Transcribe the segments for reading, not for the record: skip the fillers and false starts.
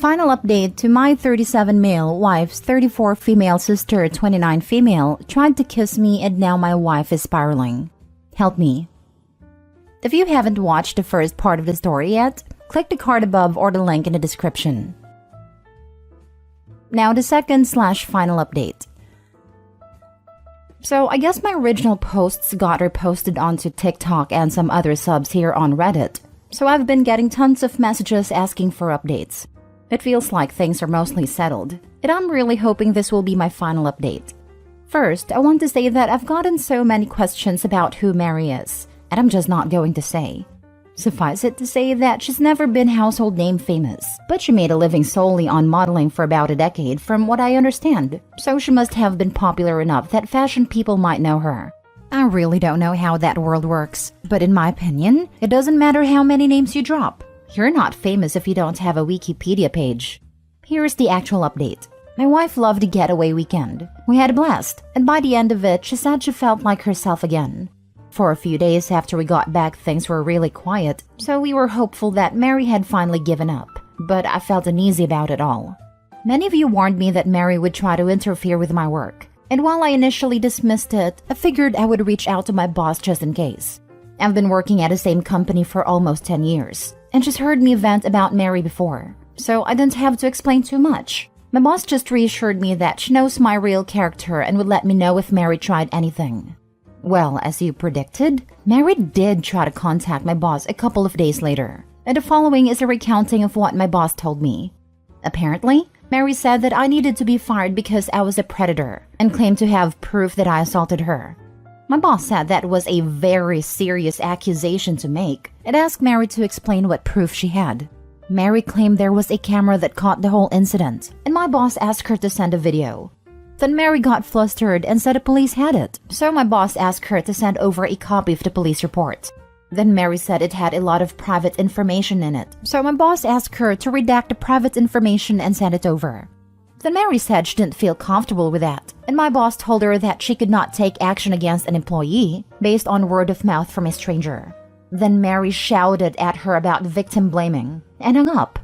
Final update to my 37 male wife's 34 female sister 29 female tried to kiss me and now my wife is spiraling. Help me. If you haven't watched the first part of the story yet, click the card above or the link in the description. Now the second/final update. So I guess my original posts got reposted onto TikTok and some other subs here on Reddit. So I've been getting tons of messages asking for updates. It feels like things are mostly settled, and I'm really hoping this will be my final update. First, I want to say that I've gotten so many questions about who Mary is, and I'm just not going to say. Suffice it to say that she's never been household name famous, but she made a living solely on modeling for about a decade from what I understand, so she must have been popular enough that fashion people might know her. I really don't know how that world works, but in my opinion, it doesn't matter how many names you drop. You're not famous if you don't have a Wikipedia page. Here's the actual update. My wife loved a getaway weekend. We had a blast, and by the end of it, she said she felt like herself again. For a few days after we got back, things were really quiet, so we were hopeful that Mary had finally given up, but I felt uneasy about it all. Many of you warned me that Mary would try to interfere with my work, and while I initially dismissed it, I figured I would reach out to my boss just in case. I've been working at the same company for almost 10 years, and she's heard me vent about Mary before, so I didn't have to explain too much. My boss just reassured me that she knows my real character and would let me know if Mary tried anything. Well, as you predicted, Mary did try to contact my boss a couple of days later, and the following is a recounting of what my boss told me. Apparently, Mary said that I needed to be fired because I was a predator, and claimed to have proof that I assaulted her. My boss said that was a very serious accusation to make, and asked Mary to explain what proof she had. Mary claimed there was a camera that caught the whole incident, and my boss asked her to send a video. Then Mary got flustered and said the police had it, so my boss asked her to send over a copy of the police report. Then Mary said it had a lot of private information in it, so my boss asked her to redact the private information and send it over. Then Mary said she didn't feel comfortable with that, and my boss told her that she could not take action against an employee based on word of mouth from a stranger. Then Mary shouted at her about victim blaming and hung up.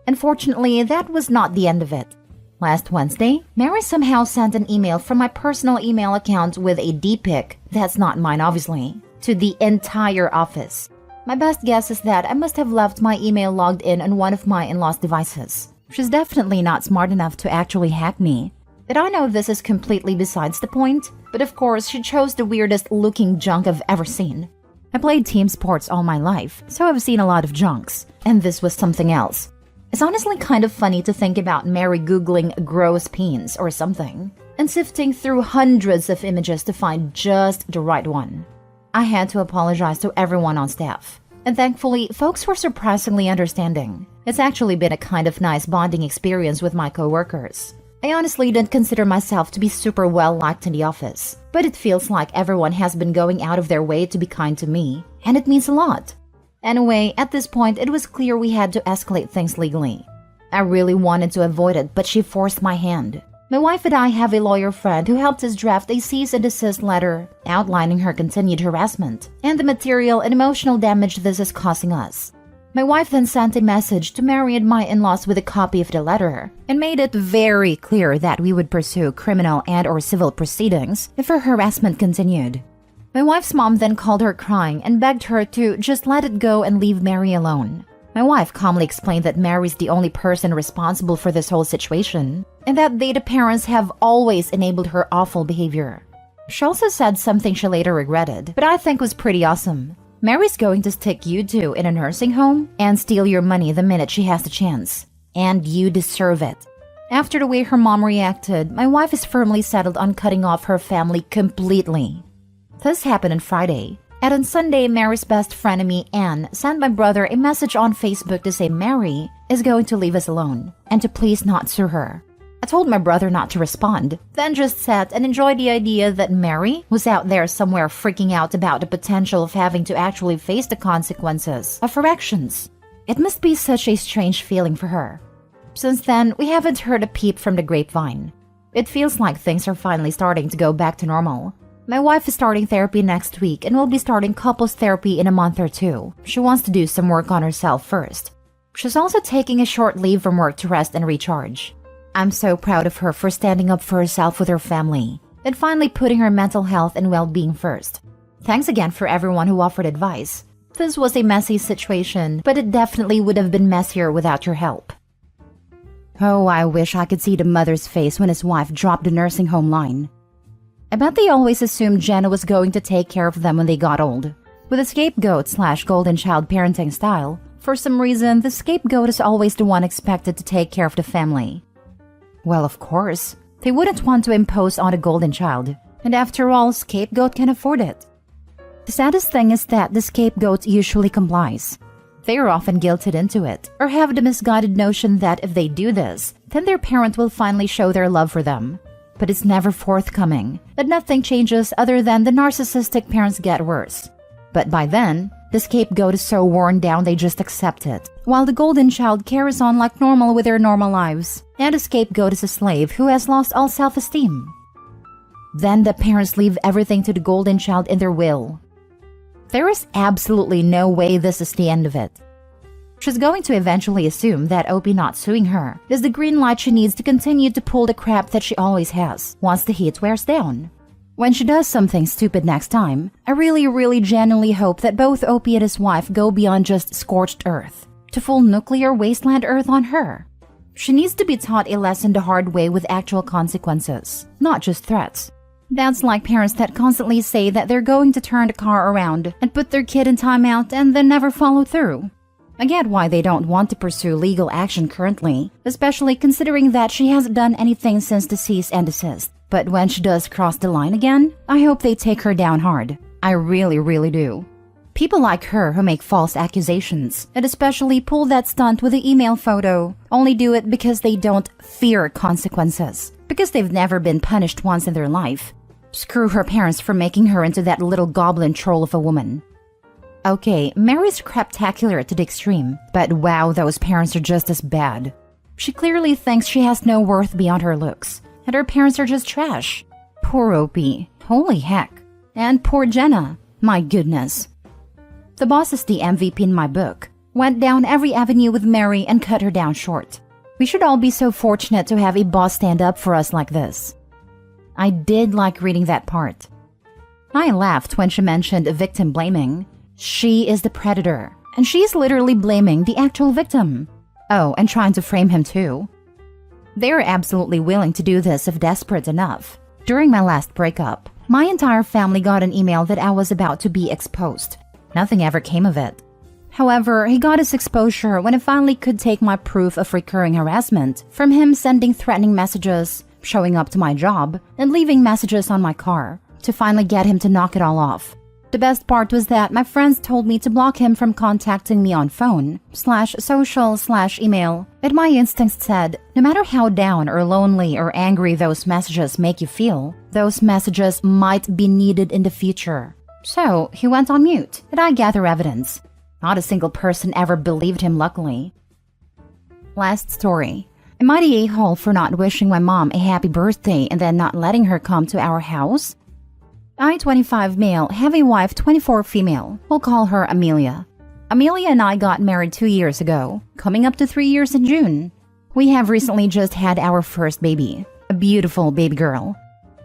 Unfortunately, that was not the end of it. Last Wednesday, Mary somehow sent an email from my personal email account with a D-pic, that's not mine obviously, to the entire office. My best guess is that I must have left my email logged in on one of my in-laws' devices. She's definitely not smart enough to actually hack me. But I know this is completely besides the point, but of course she chose the weirdest looking junk I've ever seen. I played team sports all my life, so I've seen a lot of junks, and this was something else. It's honestly kind of funny to think about Mary Googling gross peens or something, and sifting through hundreds of images to find just the right one. I had to apologize to everyone on staff, and thankfully, folks were surprisingly understanding. It's actually been a kind of nice bonding experience with my coworkers. I honestly didn't consider myself to be super well liked in the office, but it feels like everyone has been going out of their way to be kind to me, and it means a lot. Anyway, at this point, it was clear we had to escalate things legally. I really wanted to avoid it, but she forced my hand. My wife and I have a lawyer friend who helped us draft a cease and desist letter outlining her continued harassment and the material and emotional damage this is causing us. My wife then sent a message to Mary and my in-laws with a copy of the letter and made it very clear that we would pursue criminal and/or civil proceedings if her harassment continued. My wife's mom then called her crying and begged her to just let it go and leave Mary alone. My wife calmly explained that Mary's the only person responsible for this whole situation, and that they, the parents, have always enabled her awful behavior. She also said something she later regretted, but I think was pretty awesome. Mary's going to stick you two in a nursing home and steal your money the minute she has the chance. And you deserve it. After the way her mom reacted, my wife is firmly settled on cutting off her family completely. This happened on Friday, and on Sunday, Mary's best frenemy, Anne, sent my brother a message on Facebook to say Mary is going to leave us alone, and to please not sue her. I told my brother not to respond, then just sat and enjoyed the idea that Mary was out there somewhere freaking out about the potential of having to actually face the consequences of her actions. It must be such a strange feeling for her. Since then, we haven't heard a peep from the grapevine. It feels like things are finally starting to go back to normal. My wife is starting therapy next week and will be starting couples therapy in a month or two. She wants to do some work on herself first. She's also taking a short leave from work to rest and recharge. I'm so proud of her for standing up for herself with her family and finally putting her mental health and well-being first. Thanks again for everyone who offered advice. This was a messy situation, but it definitely would have been messier without your help. Oh, I wish I could see the mother's face when his wife dropped the nursing home line. I bet they always assumed Jenna was going to take care of them when they got old. With a scapegoat/golden child parenting style, for some reason, the scapegoat is always the one expected to take care of the family. Well, of course, they wouldn't want to impose on a golden child, and after all, scapegoat can afford it. The saddest thing is that the scapegoat usually complies. They are often guilted into it, or have the misguided notion that if they do this, then their parent will finally show their love for them. But it's never forthcoming, and nothing changes other than the narcissistic parents get worse. But by then, the scapegoat is so worn down they just accept it, while the golden child carries on like normal with their normal lives, and the scapegoat is a slave who has lost all self-esteem. Then the parents leave everything to the golden child in their will. There is absolutely no way this is the end of it. She's going to eventually assume that Opie not suing her is the green light she needs to continue to pull the crap that she always has once the heat wears down. When she does something stupid next time, I really genuinely hope that both Opie and his wife go beyond just scorched earth to full nuclear wasteland earth on her. She needs to be taught a lesson the hard way with actual consequences, not just threats. That's like parents that constantly say that they're going to turn the car around and put their kid in timeout and then never follow through. I get why they don't want to pursue legal action currently, especially considering that she hasn't done anything since the cease and desist. But when she does cross the line again, I hope they take her down hard. I really do. People like her who make false accusations, and especially pull that stunt with the email photo, only do it because they don't fear consequences, because they've never been punished once in their life. Screw her parents for making her into that little goblin troll of a woman. Okay, Mary's craptacular to the extreme, but wow, those parents are just as bad. She clearly thinks she has no worth beyond her looks, and her parents are just trash. Poor Opie, holy heck. And poor Jenna, my goodness. The boss is the MVP in my book, went down every avenue with Mary and cut her down short. We should all be so fortunate to have a boss stand up for us like this. I did like reading that part. I laughed when she mentioned victim blaming. She is the predator, and she's literally blaming the actual victim. Oh, and trying to frame him too. They're absolutely willing to do this if desperate enough. During my last breakup, my entire family got an email that I was about to be exposed. Nothing ever came of it. However, he got his exposure when I finally could take my proof of recurring harassment from him sending threatening messages, showing up to my job, and leaving messages on my car to finally get him to knock it all off. The best part was that my friends told me to block him from contacting me on phone, /social/email, and my instincts said, no matter how down or lonely or angry those messages make you feel, those messages might be needed in the future. So he went on mute, and I gather evidence. Not a single person ever believed him, luckily. Last story. Am I the a-hole for not wishing my mom a happy birthday and then not letting her come to our house? I, 25 male, have a wife, 24 female. We'll call her Amelia. Amelia and I got married 2 years ago, coming up to 3 years in June. We have recently just had our first baby, a beautiful baby girl.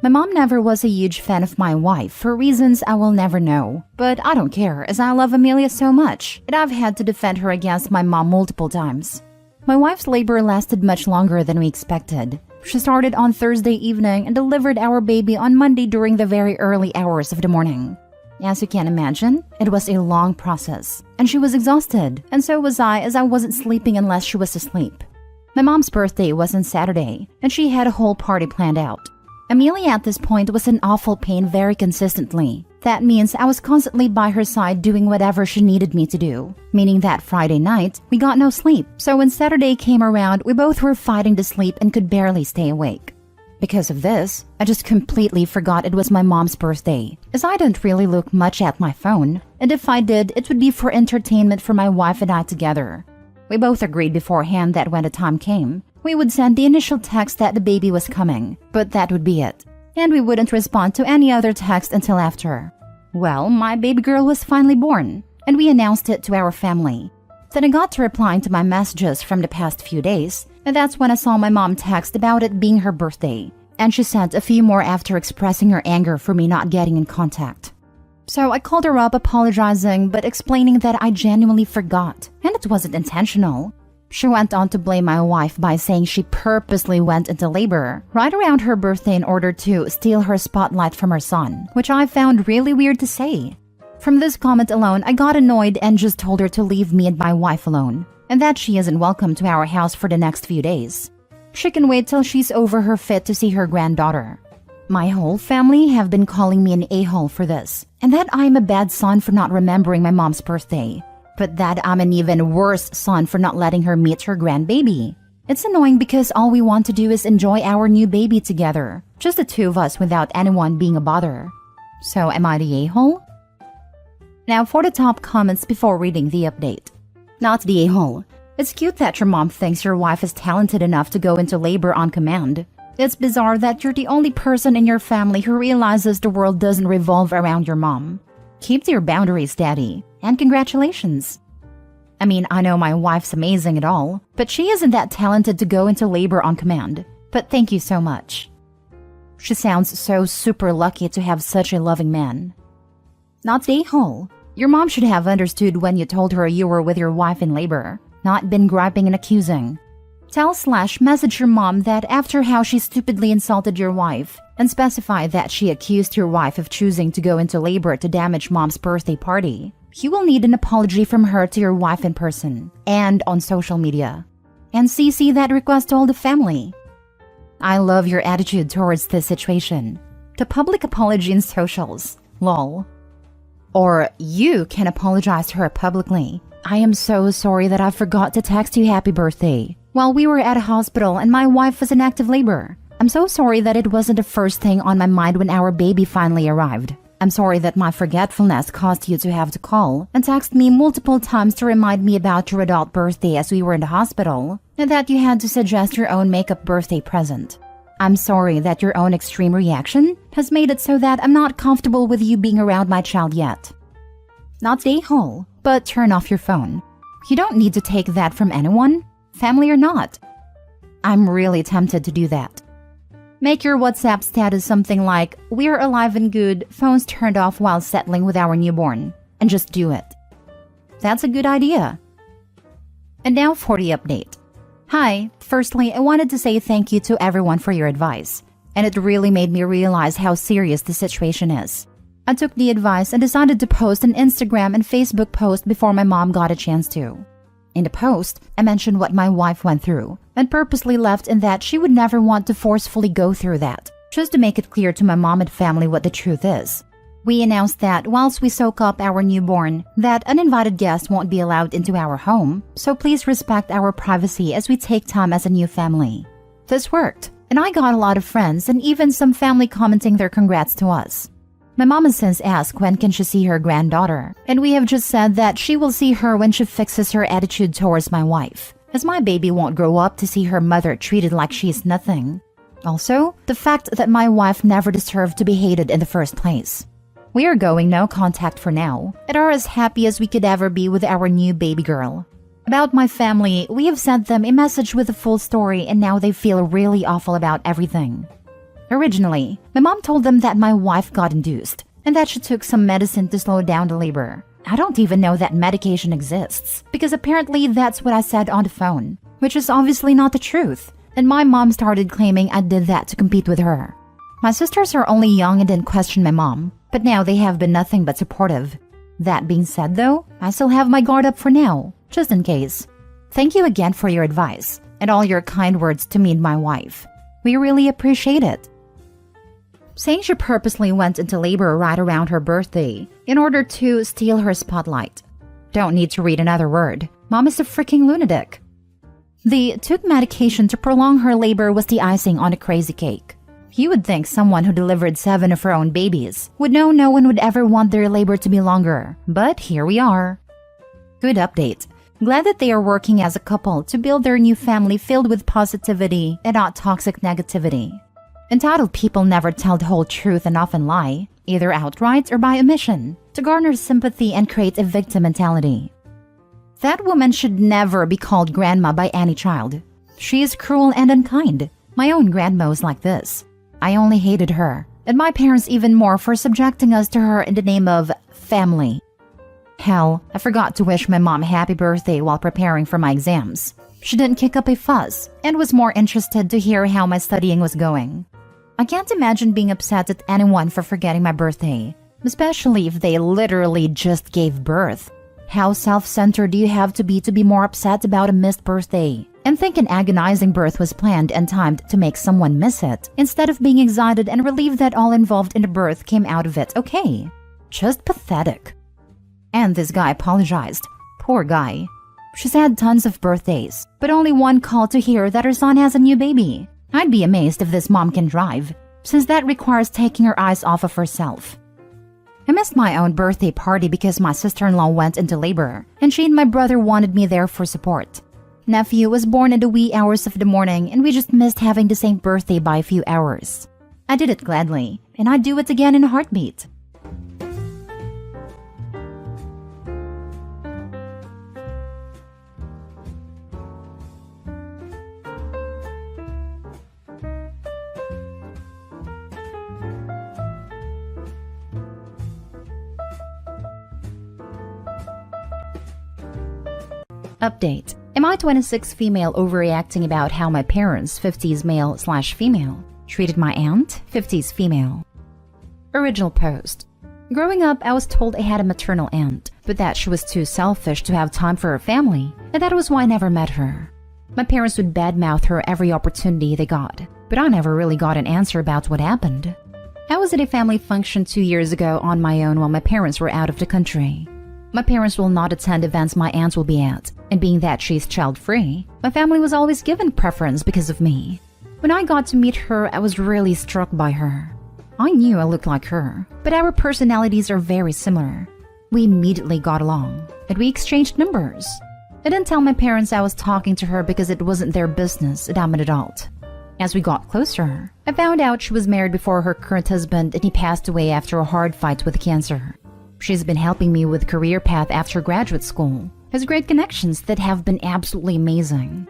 My mom never was a huge fan of my wife for reasons I will never know, but I don't care as I love Amelia so much, and I've had to defend her against my mom multiple times. My wife's labor lasted much longer than we expected. She started on Thursday evening and delivered our baby on Monday during the very early hours of the morning. As you can imagine, it was a long process, and she was exhausted, and so was I as I wasn't sleeping unless she was asleep. My mom's birthday was on Saturday, and she had a whole party planned out. Amelia at this point was in awful pain very consistently. That means I was constantly by her side doing whatever she needed me to do, meaning that Friday night, we got no sleep. So when Saturday came around, we both were fighting to sleep and could barely stay awake. Because of this, I just completely forgot it was my mom's birthday, as I didn't really look much at my phone, and if I did, it would be for entertainment for my wife and I together. We both agreed beforehand that when the time came, we would send the initial text that the baby was coming, but that would be it. And we wouldn't respond to any other text until after. Well, my baby girl was finally born, and we announced it to our family. Then I got to replying to my messages from the past few days, and that's when I saw my mom text about it being her birthday. And she sent a few more after expressing her anger for me not getting in contact. So I called her up apologizing but explaining that I genuinely forgot, and it wasn't intentional. She went on to blame my wife by saying she purposely went into labor right around her birthday in order to steal her spotlight from her son, which I found really weird to say. From this comment alone, I got annoyed and just told her to leave me and my wife alone, and that she isn't welcome to our house for the next few days. She can wait till she's over her fit to see her granddaughter. My whole family have been calling me an a-hole for this, and that I'm a bad son for not remembering my mom's birthday, but that I'm an even worse son for not letting her meet her grandbaby. It's annoying because all we want to do is enjoy our new baby together, just the two of us without anyone being a bother. So am I the a-hole? Now for the top comments before reading the update. Not the a-hole. It's cute that your mom thinks your wife is talented enough to go into labor on command. It's bizarre that you're the only person in your family who realizes the world doesn't revolve around your mom. Keep to your boundaries, Daddy, and congratulations. I mean, I know my wife's amazing and all, but she isn't that talented to go into labor on command. But thank you so much. She sounds so super lucky to have such a loving man. Not the a-hole. Your mom should have understood when you told her you were with your wife in labor, not been griping and accusing. Tell/message your mom that after how she stupidly insulted your wife, and specify that she accused your wife of choosing to go into labor to damage mom's birthday party. You will need an apology from her to your wife in person and on social media. And CC that request to all the family. I love your attitude towards this situation. The public apology in socials. Lol. Or you can apologize to her publicly. I am so sorry that I forgot to text you happy birthday while we were at a hospital and my wife was in active labor. I'm so sorry that it wasn't the first thing on my mind when our baby finally arrived. I'm sorry that my forgetfulness caused you to have to call and text me multiple times to remind me about your adult birthday as we were in the hospital, and that you had to suggest your own makeup birthday present. I'm sorry that your own extreme reaction has made it so that I'm not comfortable with you being around my child yet. Not the a-hole, but turn off your phone. You don't need to take that from anyone, family or not. I'm really tempted to do that. Make your WhatsApp status something like, "We're alive and good, phones turned off while settling with our newborn," and just do it. That's a good idea. And now for the update. Hi, firstly, I wanted to say thank you to everyone for your advice, and it really made me realize how serious the situation is. I took the advice and decided to post an Instagram and Facebook post before my mom got a chance to. In the post, I mentioned what my wife went through, and purposely left in that she would never want to forcefully go through that, just to make it clear to my mom and family what the truth is. We announced that whilst we soak up our newborn, that uninvited guests won't be allowed into our home, so please respect our privacy as we take time as a new family. This worked, and I got a lot of friends and even some family commenting their congrats to us. My mom has since asked when can she see her granddaughter, and we have just said that she will see her when she fixes her attitude towards my wife, as my baby won't grow up to see her mother treated like she's nothing. Also, the fact that my wife never deserved to be hated in the first place. We are going no contact for now, and are as happy as we could ever be with our new baby girl. About my family, we have sent them a message with the full story and now they feel really awful about everything. Originally, my mom told them that my wife got induced, and that she took some medicine to slow down the labor. I don't even know that medication exists, because apparently that's what I said on the phone, which is obviously not the truth, and my mom started claiming I did that to compete with her. My sisters are only young and didn't question my mom, but now they have been nothing but supportive. That being said though, I still have my guard up for now, just in case. Thank you again for your advice, and all your kind words to me and my wife. We really appreciate it. Saying she purposely went into labor right around her birthday in order to steal her spotlight. Don't need to read another word. Mom is a freaking lunatic. The took medication to prolong her labor was the icing on a crazy cake. You would think someone who delivered 7 of her own babies would know no one would ever want their labor to be longer, but here we are. Good update. Glad that they are working as a couple to build their new family filled with positivity and not toxic negativity. Entitled people never tell the whole truth and often lie, either outright or by omission, to garner sympathy and create a victim mentality. That woman should never be called grandma by any child. She is cruel and unkind. My own grandma was like this. I only hated her, and my parents even more for subjecting us to her in the name of family. Hell, I forgot to wish my mom happy birthday while preparing for my exams. She didn't kick up a fuss and was more interested to hear how my studying was going. I can't imagine being upset at anyone for forgetting my birthday, especially if they literally just gave birth. How self-centered do you have to be more upset about a missed birthday and think an agonizing birth was planned and timed to make someone miss it, instead of being excited and relieved that all involved in the birth came out of it okay? Just pathetic. And this guy apologized. Poor guy. She's had tons of birthdays, but only one call to hear that her son has a new baby. I'd be amazed if this mom can drive, since that requires taking her eyes off of herself. I missed my own birthday party because my sister-in-law went into labor, and she and my brother wanted me there for support. Nephew was born in the wee hours of the morning, and we just missed having the same birthday by a few hours. I did it gladly, and I'd do it again in a heartbeat. Update. Am I 26 female overreacting about how my parents, 50s male/female, treated my aunt, 50s female? Original post. Growing up, I was told I had a maternal aunt, but that she was too selfish to have time for her family, and that was why I never met her. My parents would badmouth her every opportunity they got, but I never really got an answer about what happened. I was at a family function 2 years ago on my own while my parents were out of the country. My parents will not attend events my aunt will be at, and being that she's child-free, my family was always given preference because of me. When I got to meet her, I was really struck by her. I knew I looked like her, but our personalities are very similar. We immediately got along, and we exchanged numbers. I didn't tell my parents I was talking to her because it wasn't their business and I'm an adult. As we got closer, I found out she was married before her current husband and he passed away after a hard fight with cancer. She's been helping me with career path after graduate school, has great connections that have been absolutely amazing.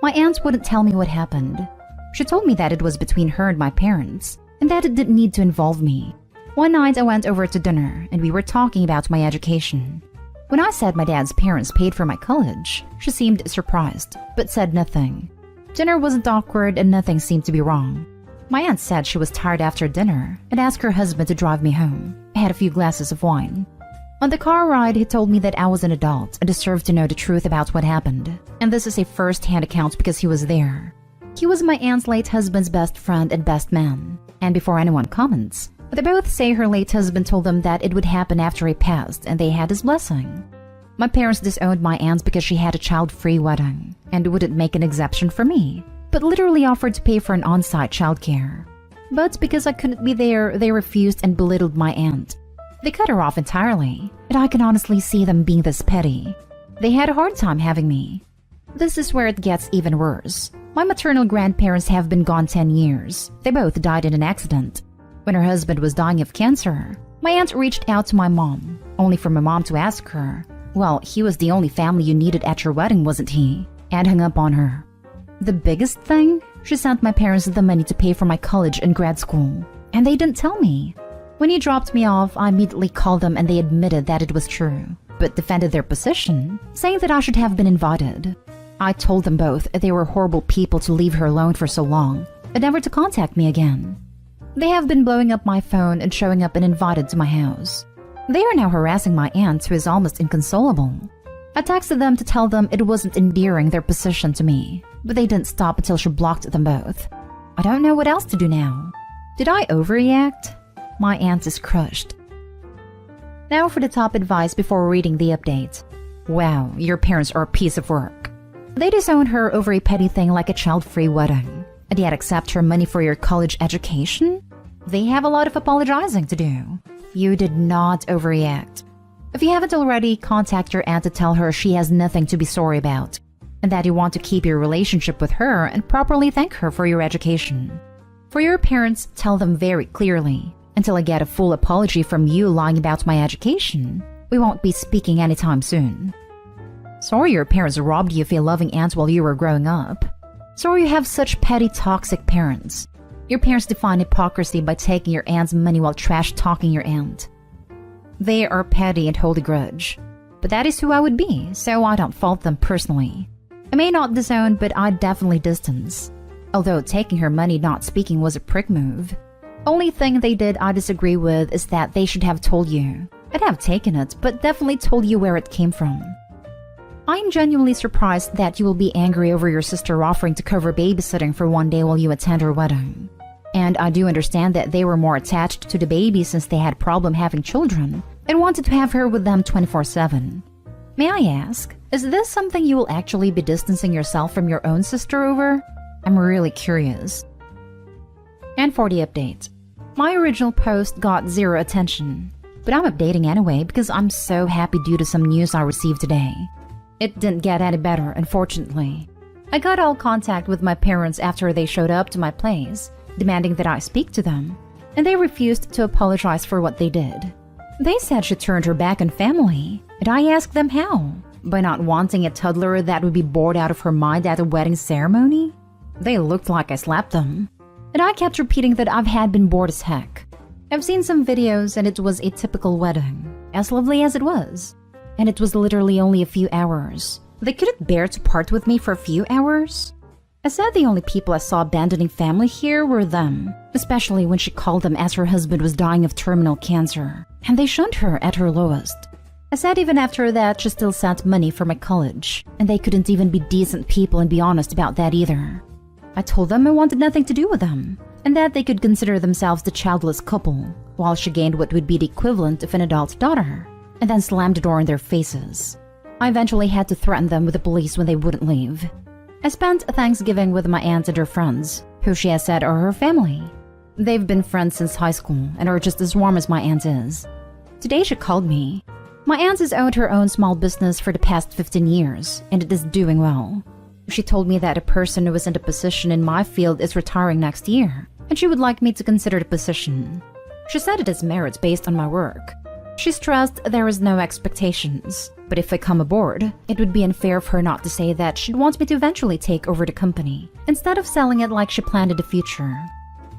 My aunt wouldn't tell me what happened. She told me that it was between her and my parents, and that it didn't need to involve me. One night I went over to dinner, and we were talking about my education. When I said my dad's parents paid for my college, she seemed surprised, but said nothing. Dinner wasn't awkward and nothing seemed to be wrong. My aunt said she was tired after dinner and asked her husband to drive me home. I had a few glasses of wine. On the car ride, he told me that I was an adult and deserved to know the truth about what happened. And this is a first-hand account because he was there. He was my aunt's late husband's best friend and best man. And before anyone comments, they both say her late husband told them that it would happen after he passed and they had his blessing. My parents disowned my aunt because she had a child-free wedding and wouldn't make an exception for me, but literally offered to pay for an on-site childcare. But because I couldn't be there, they refused and belittled my aunt. They cut her off entirely, and I can honestly see them being this petty. They had a hard time having me. This is where it gets even worse. My maternal grandparents have been gone 10 years. They both died in an accident. When her husband was dying of cancer, my aunt reached out to my mom, only for my mom to ask her, well, he was the only family you needed at your wedding, wasn't he? And hung up on her. The biggest thing? She sent my parents the money to pay for my college and grad school, and they didn't tell me. When he dropped me off, I immediately called them and they admitted that it was true, but defended their position, saying that I should have been invited. I told them both they were horrible people to leave her alone for so long, and never to contact me again. They have been blowing up my phone and showing up uninvited to my house. They are now harassing my aunt, who is almost inconsolable. I texted them to tell them it wasn't endearing their position to me, but they didn't stop until she blocked them both. I don't know what else to do now. Did I overreact? My aunt is crushed. Now for the top advice before reading the update. Wow, your parents are a piece of work. They disown her over a petty thing like a child-free wedding, and yet accept her money for your college education? They have a lot of apologizing to do. You did not overreact. If you haven't already, contact your aunt to tell her she has nothing to be sorry about, and that you want to keep your relationship with her and properly thank her for your education. For your parents, tell them very clearly, until I get a full apology from you lying about my education, we won't be speaking anytime soon. Sorry your parents robbed you of your loving aunt while you were growing up. Sorry you have such petty, toxic parents. Your parents define hypocrisy by taking your aunt's money while trash-talking your aunt. They are petty and hold a grudge. But that is who I would be, so I don't fault them personally. I may not disown, but I'd definitely distance. Although taking her money not speaking was a prick move. Only thing they did I disagree with is that they should have told you. I'd have taken it, but definitely told you where it came from. I'm genuinely surprised that you will be angry over your sister offering to cover babysitting for one day while you attend her wedding. And I do understand that they were more attached to the baby since they had problem having children and wanted to have her with them 24/7. May I ask, is this something you will actually be distancing yourself from your own sister over? I'm really curious. And for the update, my original post got 0 attention, but I'm updating anyway because I'm so happy due to some news I received today. It didn't get any better, unfortunately. I got all contact with my parents after they showed up to my place, demanding that I speak to them, and they refused to apologize for what they did. They said she turned her back on family, and I asked them how. By not wanting a toddler that would be bored out of her mind at a wedding ceremony? They looked like I slapped them. And I kept repeating that I've had been bored as heck. I've seen some videos and it was a typical wedding, as lovely as it was. And it was literally only a few hours. They couldn't bear to part with me for a few hours? I said the only people I saw abandoning family here were them, especially when she called them as her husband was dying of terminal cancer, and they shunned her at her lowest. I said even after that she still sent money for my college, and they couldn't even be decent people and be honest about that either. I told them I wanted nothing to do with them, and that they could consider themselves the childless couple, while she gained what would be the equivalent of an adult daughter, and then slammed the door in their faces. I eventually had to threaten them with the police when they wouldn't leave. I spent Thanksgiving with my aunt and her friends, who she has said are her family. They've been friends since high school and are just as warm as my aunt is. Today she called me. My aunt has owned her own small business for the past 15 years, and it is doing well. She told me that a person who is in the position in my field is retiring next year, and she would like me to consider the position. She said it is merits based on my work. She stressed there is no expectations, but if I come aboard, it would be unfair of her not to say that she'd want me to eventually take over the company, instead of selling it like she planned in the future.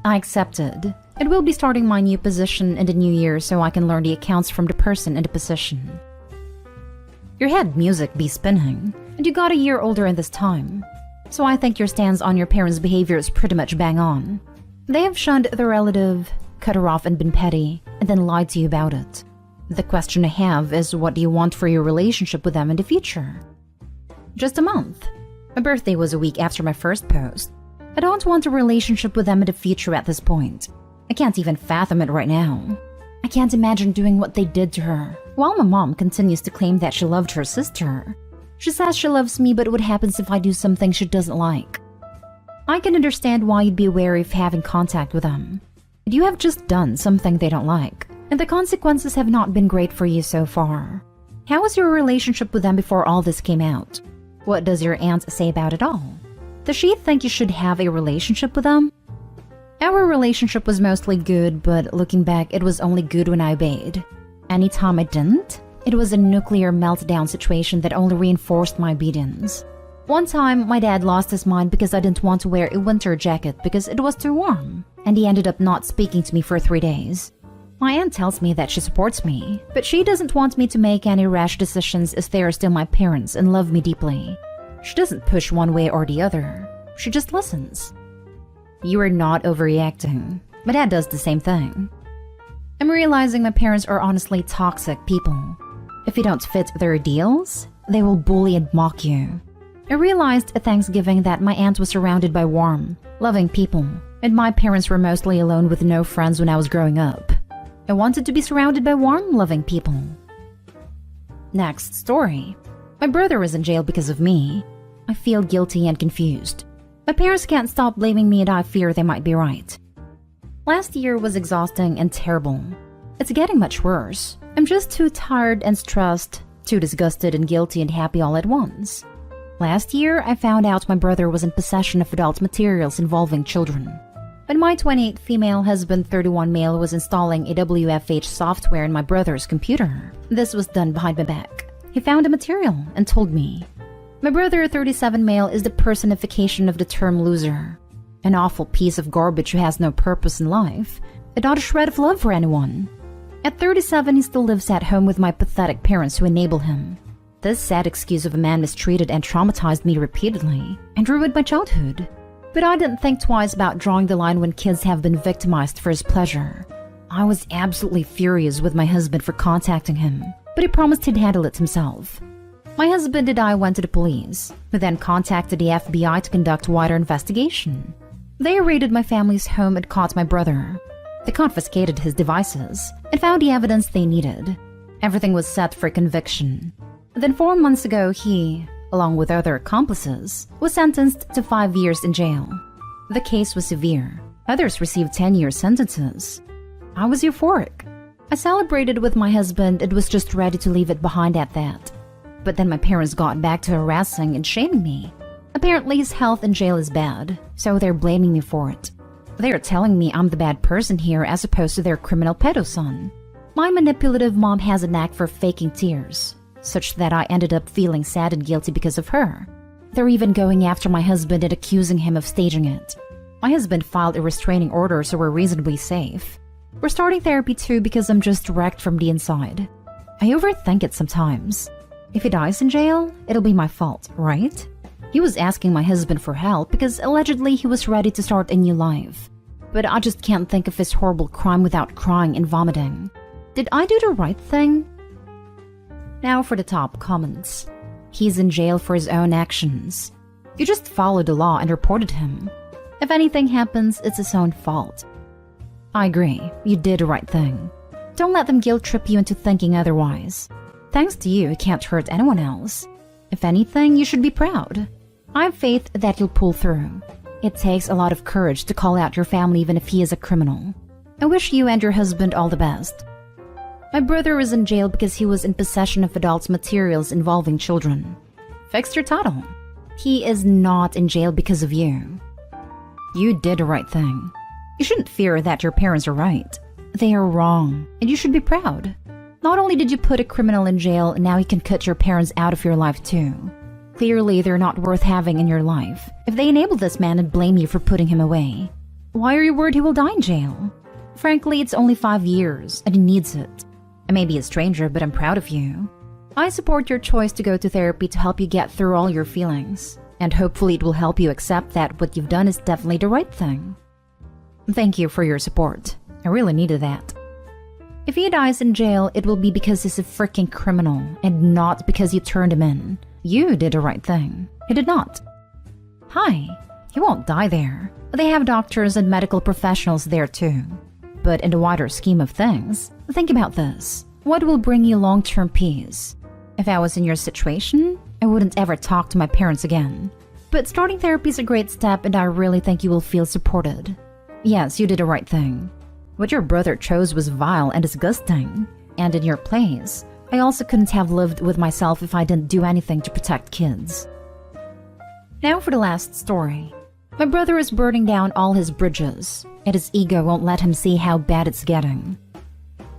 I accepted, and will be starting my new position in the new year so I can learn the accounts from the person in the position. Your head music be spinning, and you got a year older in this time, so I think your stance on your parents' behavior is pretty much bang on. They have shunned their relative, cut her off and been petty, and then lied to you about it. The question I have is, what do you want for your relationship with them in the future? Just a month. My birthday was a week after my first post. I don't want a relationship with them in the future at this point. I can't even fathom it right now. I can't imagine doing what they did to her, while my mom continues to claim that she loved her sister. She says she loves me, but what happens if I do something she doesn't like? I can understand why you'd be wary of having contact with them. But you have just done something they don't like, and the consequences have not been great for you so far. How was your relationship with them before all this came out? What does your aunt say about it all? Does she think you should have a relationship with them? Our relationship was mostly good, but looking back, it was only good when I obeyed. Anytime I didn't, it was a nuclear meltdown situation that only reinforced my obedience. One time, my dad lost his mind because I didn't want to wear a winter jacket because it was too warm, and he ended up not speaking to me for 3 days. My aunt tells me that she supports me, but she doesn't want me to make any rash decisions as they are still my parents and love me deeply. She doesn't push one way or the other. She just listens. You are not overreacting. My dad does the same thing. I'm realizing my parents are honestly toxic people. If you don't fit their ideals, they will bully and mock you. I realized at Thanksgiving that my aunt was surrounded by warm, loving people, and my parents were mostly alone with no friends when I was growing up. I wanted to be surrounded by warm, loving people. Next story. My brother was in jail because of me. I feel guilty and confused. My parents can't stop blaming me and I fear they might be right. Last year was exhausting and terrible. It's getting much worse. I'm just too tired and stressed, too disgusted and guilty and happy all at once. Last year, I found out my brother was in possession of adult materials involving children. When my 28 female husband 31 male was installing a WFH software in my brother's computer, this was done behind my back. He found the material and told me. My brother, 37 male, is the personification of the term loser. An awful piece of garbage who has no purpose in life, and not a shred of love for anyone. At 37, he still lives at home with my pathetic parents who enable him. This sad excuse of a man mistreated and traumatized me repeatedly and ruined my childhood. But I didn't think twice about drawing the line when kids have been victimized for his pleasure. I was absolutely furious with my husband for contacting him, but he promised he'd handle it himself. My husband and I went to the police, who then contacted the FBI to conduct a wider investigation. They raided my family's home and caught my brother. They confiscated his devices and found the evidence they needed. Everything was set for conviction. Then 4 months ago, he, along with other accomplices, was sentenced to 5 years in jail. The case was severe. Others received 10-year sentences. I was euphoric. I celebrated with my husband and was just ready to leave it behind at that. But then my parents got back to harassing and shaming me. Apparently his health in jail is bad, so they're blaming me for it. They're telling me I'm the bad person here as opposed to their criminal pedo son. My manipulative mom has a knack for faking tears, such that I ended up feeling sad and guilty because of her. They're even going after my husband and accusing him of staging it. My husband filed a restraining order, so we're reasonably safe. We're starting therapy too because I'm just wrecked from the inside. I overthink it sometimes. If he dies in jail, it'll be my fault, right? He was asking my husband for help because allegedly he was ready to start a new life. But I just can't think of his horrible crime without crying and vomiting. Did I do the right thing? Now for the top comments. He's in jail for his own actions. You just followed the law and reported him. If anything happens, it's his own fault. I agree, you did the right thing. Don't let them guilt trip you into thinking otherwise. Thanks to you, it can't hurt anyone else. If anything, you should be proud. I have faith that you'll pull through. It takes a lot of courage to call out your family even if he is a criminal. I wish you and your husband all the best. My brother is in jail because he was in possession of adult materials involving children. Fix your title. He is not in jail because of you. You did the right thing. You shouldn't fear that your parents are right. They are wrong, and you should be proud. Not only did you put a criminal in jail, now you can cut your parents out of your life too. Clearly, they're not worth having in your life if they enable this man and blame you for putting him away. Why are you worried he will die in jail? Frankly, it's only 5 years, and he needs it. I may be a stranger, but I'm proud of you. I support your choice to go to therapy to help you get through all your feelings, and hopefully it will help you accept that what you've done is definitely the right thing. Thank you for your support. I really needed that. If he dies in jail, it will be because he's a freaking criminal, and not because you turned him in. You did the right thing. He did not. Hi, he won't die there. They have doctors and medical professionals there too. But in the wider scheme of things, think about this. What will bring you long-term peace? If I was in your situation, I wouldn't ever talk to my parents again. But starting therapy is a great step, and I really think you will feel supported. Yes, you did the right thing. What your brother chose was vile and disgusting. And in your place, I also couldn't have lived with myself if I didn't do anything to protect kids. Now for the last story. My brother is burning down all his bridges, and his ego won't let him see how bad it's getting.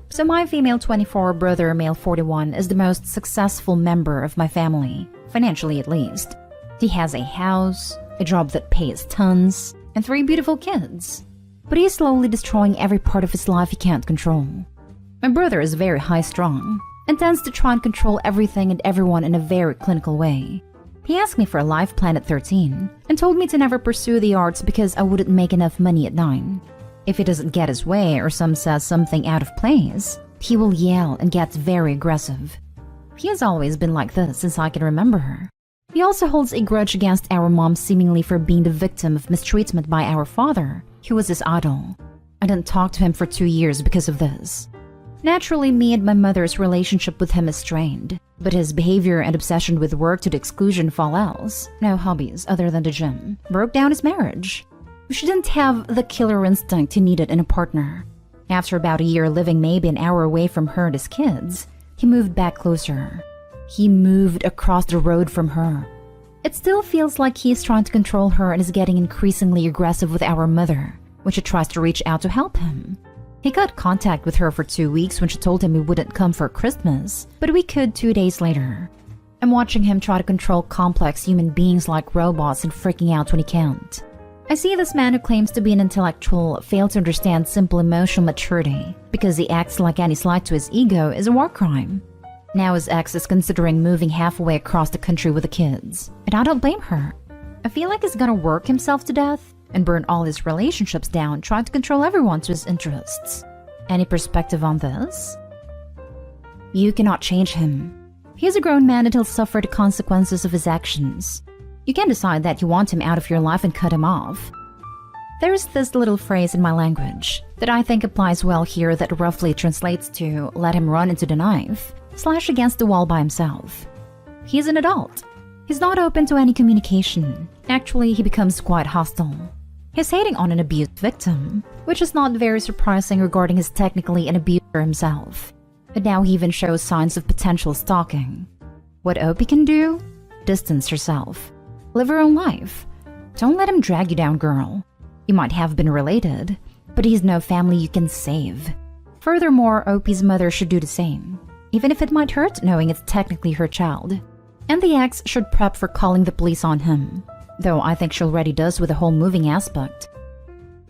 So my female 24, brother male 41 is the most successful member of my family, financially at least. He has a house, a job that pays tons, and 3 beautiful kids. But he is slowly destroying every part of his life he can't control. My brother is very high-strung and tends to try and control everything and everyone in a very clinical way. He asked me for a life plan at 13 and told me to never pursue the arts because I wouldn't make enough money at 9. If he doesn't get his way or says something out of place, he will yell and get very aggressive. He has always been like this since I can remember her. He also holds a grudge against our mom seemingly for being the victim of mistreatment by our father, who was his idol. I didn't talk to him for 2 years because of this. Naturally, me and my mother's relationship with him is strained, but his behavior and obsession with work to the exclusion of all else, no hobbies other than the gym, broke down his marriage. She didn't have the killer instinct he needed in a partner. After about a year living maybe an hour away from her and his kids, he moved back closer. He moved across the road from her. It still feels like he's trying to control her and is getting increasingly aggressive with our mother when she tries to reach out to help him. He got contact with her for 2 weeks when she told him he wouldn't come for Christmas, but we could 2 days later. I'm watching him try to control complex human beings like robots and freaking out when he can't. I see this man who claims to be an intellectual fail to understand simple emotional maturity because he acts like any slight to his ego is a war crime. Now his ex is considering moving halfway across the country with the kids, and I don't blame her. I feel like he's gonna work himself to death and burn all his relationships down trying to control everyone to his interests. Any perspective on this? You cannot change him. He is a grown man and he'll suffer the consequences of his actions. You can decide that you want him out of your life and cut him off. There's this little phrase in my language that I think applies well here that roughly translates to let him run into the knife, slash against the wall by himself. He's an adult. He's not open to any communication. Actually, he becomes quite hostile. He's hating on an abused victim, which is not very surprising regarding he's technically an abuser himself. And now he even shows signs of potential stalking. What Opie can do? Distance herself. Live her own life. Don't let him drag you down, girl. You might have been related, but he's no family you can save. Furthermore, Opie's mother should do the same, even if it might hurt knowing it's technically her child. And the ex should prep for calling the police on him, though I think she already does with the whole moving aspect.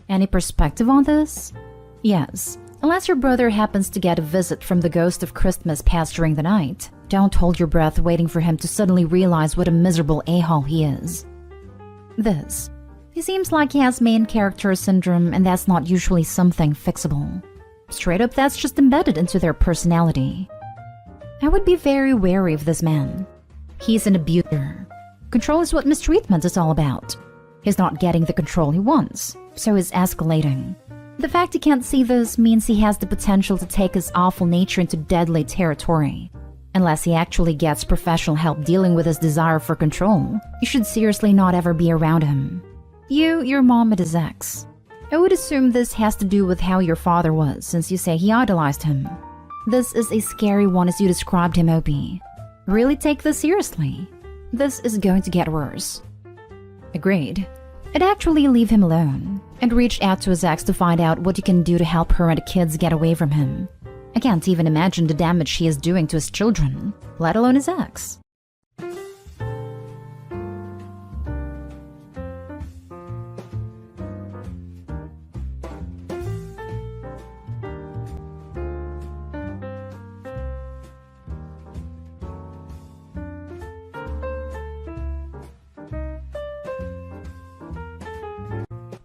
Any perspective on this? Yes, unless your brother happens to get a visit from the ghost of Christmas past during the night, don't hold your breath waiting for him to suddenly realize what a miserable a-hole he is. This. He seems like he has main character syndrome, and that's not usually something fixable. Straight up, that's just embedded into their personality. I would be very wary of this man. He's an abuser. Control is what mistreatment is all about. He's not getting the control he wants, so he's escalating. The fact he can't see this means he has the potential to take his awful nature into deadly territory. Unless he actually gets professional help dealing with his desire for control, you should seriously not ever be around him. You, your mom, and his ex. I would assume this has to do with how your father was, since you say he idolized him. This is a scary one as you described him, Opie. Really take this seriously. This is going to get worse. Agreed. I'd actually leave him alone, and reach out to his ex to find out what you can do to help her and the kids get away from him. I can't even imagine the damage he is doing to his children, let alone his ex.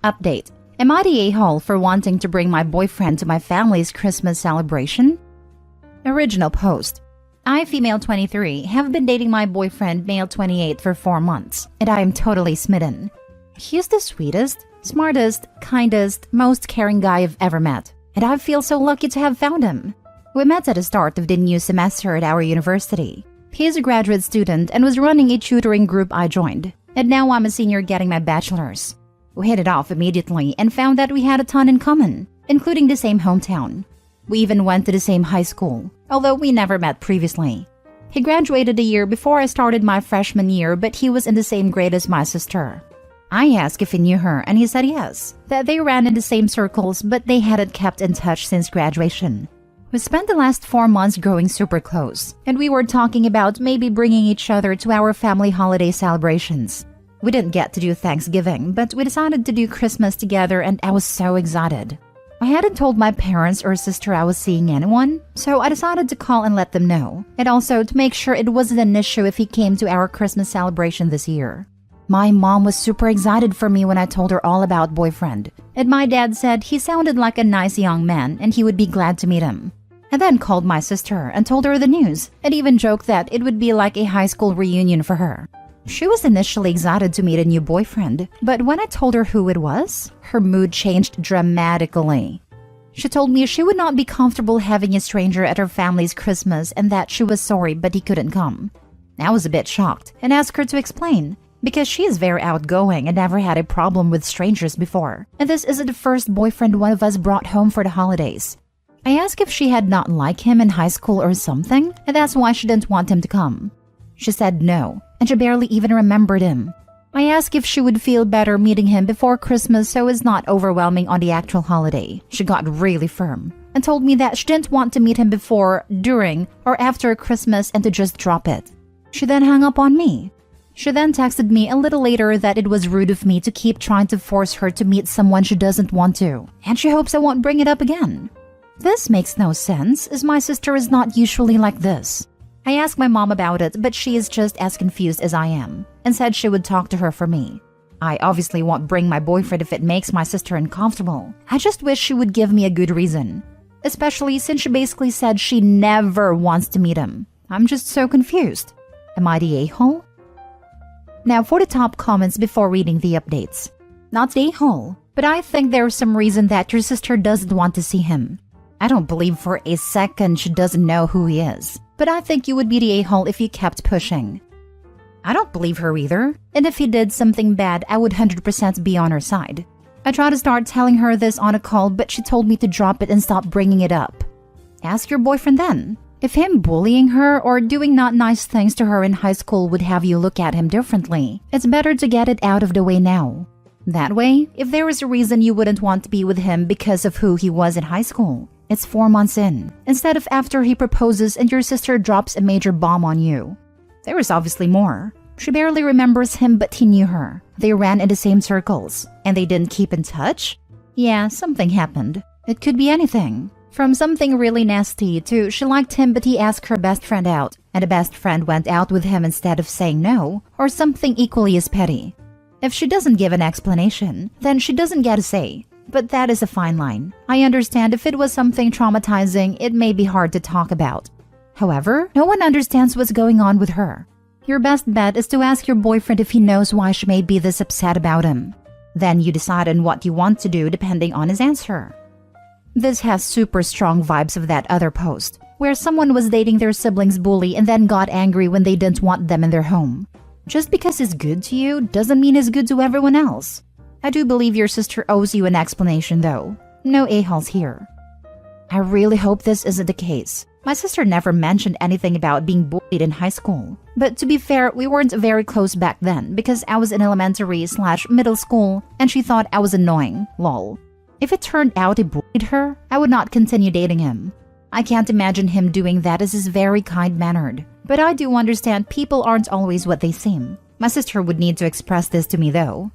Update. Am I the a-hole for wanting to bring my boyfriend to my family's Christmas celebration? Original post. I, female 23, have been dating my boyfriend, male 28, for 4 months, and I am totally smitten. He is the sweetest, smartest, kindest, most caring guy I've ever met, and I feel so lucky to have found him. We met at the start of the new semester at our university. He is a graduate student and was running a tutoring group I joined, and now I'm a senior getting my bachelor's. We hit it off immediately and found that we had a ton in common, including the same hometown. We even went to the same high school, although we never met previously. He graduated a year before I started my freshman year, but he was in the same grade as my sister. I asked if he knew her, and he said yes, that they ran in the same circles, but they hadn't kept in touch since graduation. We spent the last 4 months growing super close, and we were talking about maybe bringing each other to our family holiday celebrations. We didn't get to do Thanksgiving, but we decided to do Christmas together, and I was so excited. I hadn't told my parents or sister I was seeing anyone, so I decided to call and let them know, and also to make sure it wasn't an issue if he came to our Christmas celebration this year. My mom was super excited for me when I told her all about boyfriend, and my dad said he sounded like a nice young man and he would be glad to meet him. I then called my sister and told her the news, and even joked that it would be like a high school reunion for her. She was initially excited to meet a new boyfriend, but when I told her who it was, her mood changed dramatically. She told me she would not be comfortable having a stranger at her family's Christmas and that she was sorry but he couldn't come. I was a bit shocked and asked her to explain, because she is very outgoing and never had a problem with strangers before, and this isn't the first boyfriend one of us brought home for the holidays. I asked if she had not liked him in high school or something, and that's why she didn't want him to come. She said no, and she barely even remembered him. I asked if she would feel better meeting him before Christmas so it's not overwhelming on the actual holiday. She got really firm and told me that she didn't want to meet him before, during, or after Christmas and to just drop it. She then hung up on me. She then texted me a little later that it was rude of me to keep trying to force her to meet someone she doesn't want to, and she hopes I won't bring it up again. This makes no sense, as my sister is not usually like this. I asked my mom about it, but she is just as confused as I am, and said she would talk to her for me. I obviously won't bring my boyfriend if it makes my sister uncomfortable. I just wish she would give me a good reason, especially since she basically said she never wants to meet him. I'm just so confused. Am I the a-hole? Now for the top comments before reading the updates. Not the a-hole, but I think there's some reason that your sister doesn't want to see him. I don't believe for a second she doesn't know who he is, but I think you would be the a-hole if you kept pushing. I don't believe her either, and if he did something bad, I would 100% be on her side. I tried to start telling her this on a call, but she told me to drop it and stop bringing it up. Ask your boyfriend then. If him bullying her or doing not nice things to her in high school would have you look at him differently, it's better to get it out of the way now. That way, if there is a reason you wouldn't want to be with him because of who he was in high school, it's 4 months in, instead of after he proposes and your sister drops a major bomb on you. There is obviously more. She barely remembers him, but he knew her. They ran in the same circles, and they didn't keep in touch? Yeah, something happened. It could be anything. From something really nasty to she liked him but he asked her best friend out, and the best friend went out with him instead of saying no, or something equally as petty. If she doesn't give an explanation, then she doesn't get a say. But that is a fine line. I understand if it was something traumatizing, it may be hard to talk about. However, no one understands what's going on with her. Your best bet is to ask your boyfriend if he knows why she may be this upset about him. Then you decide on what you want to do depending on his answer. This has super strong vibes of that other post, where someone was dating their sibling's bully and then got angry when they didn't want them in their home. Just because he's good to you doesn't mean he's good to everyone else. I do believe your sister owes you an explanation though. No a-holes here. I really hope this isn't the case. My sister never mentioned anything about being bullied in high school. But to be fair, we weren't very close back then because I was in elementary/middle school and she thought I was annoying, lol. If it turned out he bullied her, I would not continue dating him. I can't imagine him doing that as he's very kind-mannered. But I do understand people aren't always what they seem. My sister would need to express this to me though.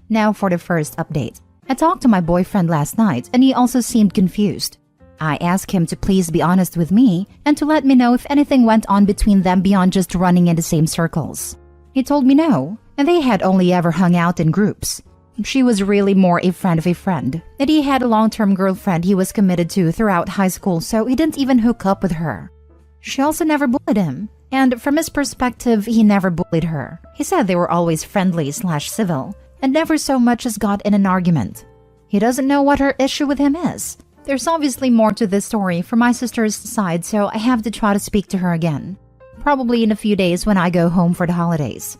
Now for the first update. I talked to my boyfriend last night and he also seemed confused. I asked him to please be honest with me and to let me know if anything went on between them beyond just running in the same circles. He told me no, and they had only ever hung out in groups. She was really more a friend of a friend, and he had a long-term girlfriend he was committed to throughout high school, so he didn't even hook up with her. She also never bullied him, and from his perspective, he never bullied her. He said they were always friendly/civil, and never so much as got in an argument. He doesn't know what her issue with him is. There's obviously more to this story from my sister's side, so I have to try to speak to her again. Probably in a few days when I go home for the holidays.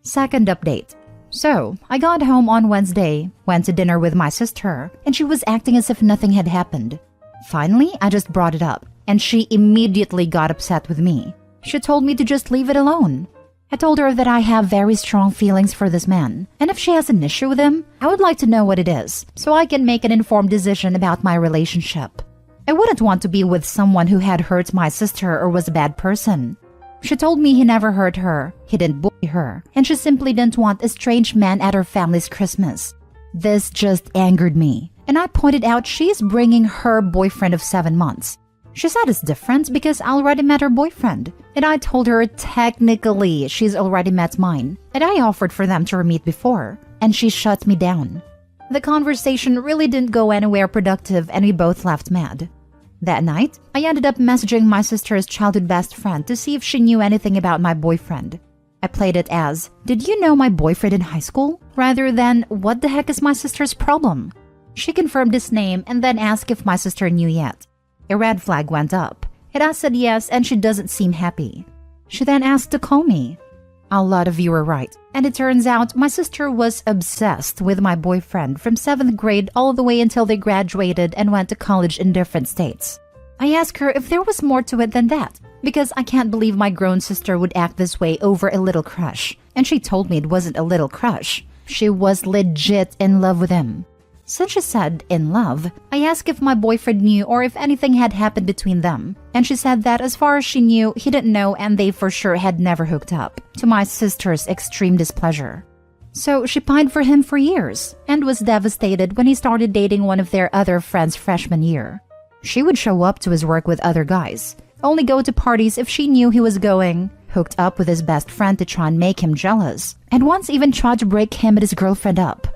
Second update. So, I got home on Wednesday, went to dinner with my sister, and she was acting as if nothing had happened. Finally, I just brought it up, and she immediately got upset with me. She told me to just leave it alone. I told her that I have very strong feelings for this man, and if she has an issue with him, I would like to know what it is, so I can make an informed decision about my relationship. I wouldn't want to be with someone who had hurt my sister or was a bad person. She told me he never hurt her, he didn't bully her, and she simply didn't want a strange man at her family's Christmas. This just angered me, and I pointed out she's bringing her boyfriend of 7 months. She said it's different because I already met her boyfriend, and I told her technically she's already met mine, and I offered for them to meet before, and she shut me down. The conversation really didn't go anywhere productive and we both left mad. That night, I ended up messaging my sister's childhood best friend to see if she knew anything about my boyfriend. I played it as, "Did you know my boyfriend in high school?" rather than, "What the heck is my sister's problem?" She confirmed his name and then asked if my sister knew yet. A red flag went up, and I said yes, and she doesn't seem happy. She then asked to call me. A lot of you were right, and it turns out my sister was obsessed with my boyfriend from 7th grade all the way until they graduated and went to college in different states. I asked her if there was more to it than that, because I can't believe my grown sister would act this way over a little crush, and she told me it wasn't a little crush. She was legit in love with him. Since she said in love, I asked if my boyfriend knew or if anything had happened between them, and she said that as far as she knew, he didn't know and they for sure had never hooked up, to my sister's extreme displeasure. So she pined for him for years and was devastated when he started dating one of their other friends freshman year. She would show up to his work with other guys, only go to parties if she knew he was going, hooked up with his best friend to try and make him jealous, and once even tried to break him and his girlfriend up.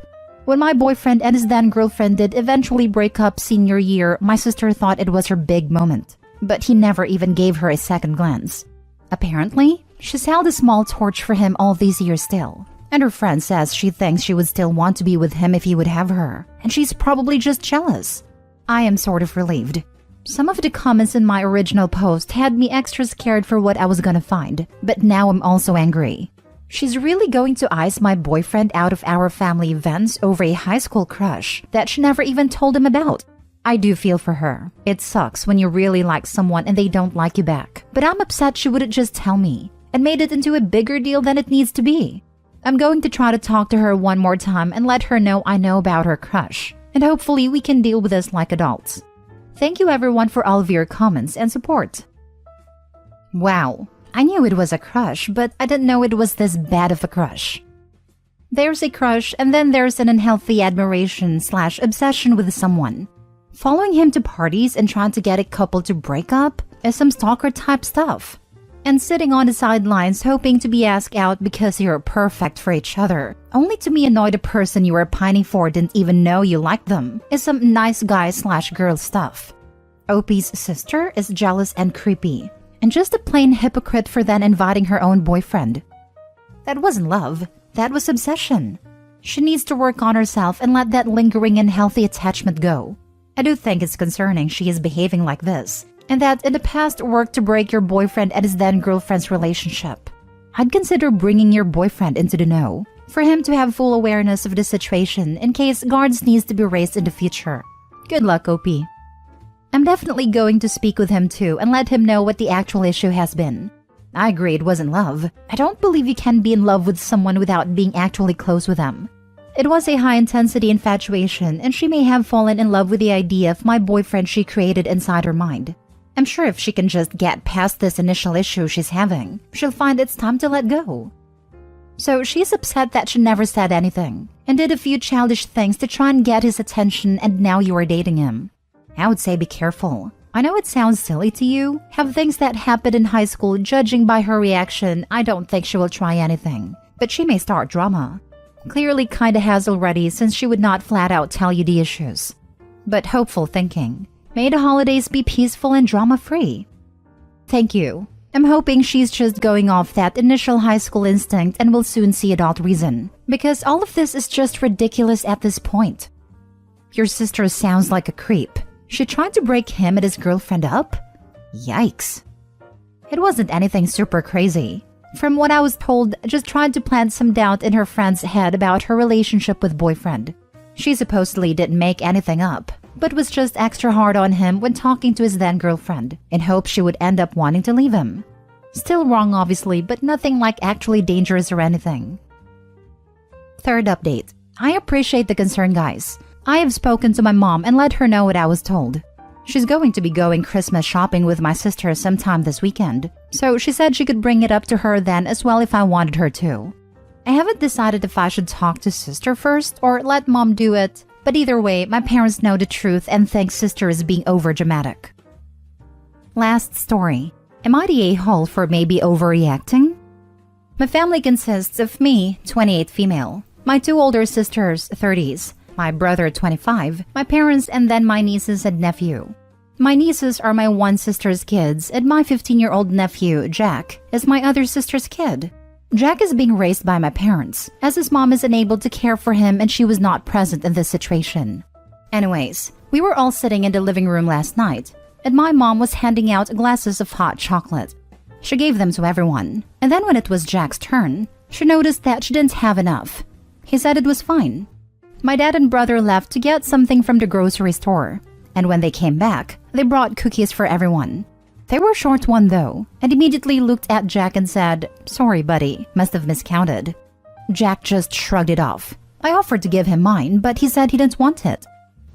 When my boyfriend and his then-girlfriend did eventually break up senior year, my sister thought it was her big moment, but he never even gave her a second glance. Apparently, she's held a small torch for him all these years still, and her friend says she thinks she would still want to be with him if he would have her, and she's probably just jealous. I am sort of relieved. Some of the comments in my original post had me extra scared for what I was gonna find, but now I'm also angry. She's really going to ice my boyfriend out of our family events over a high school crush that she never even told him about. I do feel for her. It sucks when you really like someone and they don't like you back. But I'm upset she wouldn't just tell me and made it into a bigger deal than it needs to be. I'm going to try to talk to her one more time and let her know I know about her crush. And hopefully we can deal with this like adults. Thank you everyone for all of your comments and support. Wow. I knew it was a crush, but I didn't know it was this bad of a crush. There's a crush, and then there's an unhealthy admiration/obsession with someone. Following him to parties and trying to get a couple to break up is some stalker-type stuff. And sitting on the sidelines hoping to be asked out because you're perfect for each other, only to be annoyed a person you were pining for didn't even know you liked them, is some nice guy/girl stuff. OP's sister is jealous and creepy, and just a plain hypocrite for then inviting her own boyfriend. That wasn't love, that was obsession. She needs to work on herself and let that lingering and healthy attachment go. I do think it's concerning she is behaving like this, and that in the past worked to break your boyfriend and his then-girlfriend's relationship. I'd consider bringing your boyfriend into the know, for him to have full awareness of the situation in case guards needs to be raised in the future. Good luck, OP. I'm definitely going to speak with him too and let him know what the actual issue has been. I agree it wasn't love. I don't believe you can be in love with someone without being actually close with them. It was a high-intensity infatuation, and she may have fallen in love with the idea of my boyfriend she created inside her mind. I'm sure if she can just get past this initial issue she's having, she'll find it's time to let go. So she's upset that she never said anything, and did a few childish things to try and get his attention, and now you are dating him. I would say be careful. I know it sounds silly to you, have things that happened in high school. Judging by her reaction, I don't think she will try anything, but she may start drama. Clearly kinda has already, since she would not flat out tell you the issues. But hopeful thinking. May the holidays be peaceful and drama-free. Thank you. I'm hoping she's just going off that initial high school instinct and will soon see adult reason, because all of this is just ridiculous at this point. Your sister sounds like a creep. She tried to break him and his girlfriend up? Yikes. It wasn't anything super crazy. From what I was told, just tried to plant some doubt in her friend's head about her relationship with boyfriend. She supposedly didn't make anything up, but was just extra hard on him when talking to his then-girlfriend, in hopes she would end up wanting to leave him. Still wrong obviously, but nothing like actually dangerous or anything. Third update. I appreciate the concern, guys. I have spoken to my mom and let her know what I was told. She's going to be going Christmas shopping with my sister sometime this weekend, so she said she could bring it up to her then as well if I wanted her to. I haven't decided if I should talk to sister first or let mom do it, but either way, my parents know the truth and think sister is being overdramatic. Last story. Am I the a-hole for maybe overreacting? My family consists of me, 28 female, my two older sisters, 30s, my brother 25, my parents, and then my nieces and nephew. My nieces are my one sister's kids, and my 15-year-old nephew, Jack, is my other sister's kid. Jack is being raised by my parents, as his mom is unable to care for him and she was not present in this situation. Anyways, we were all sitting in the living room last night, and my mom was handing out glasses of hot chocolate. She gave them to everyone, and then when it was Jack's turn, she noticed that she didn't have enough. He said it was fine. My dad and brother left to get something from the grocery store, and when they came back, they brought cookies for everyone. They were short one though, and immediately looked at Jack and said, "Sorry, buddy, must have miscounted." Jack just shrugged it off. I offered to give him mine, but he said he didn't want it.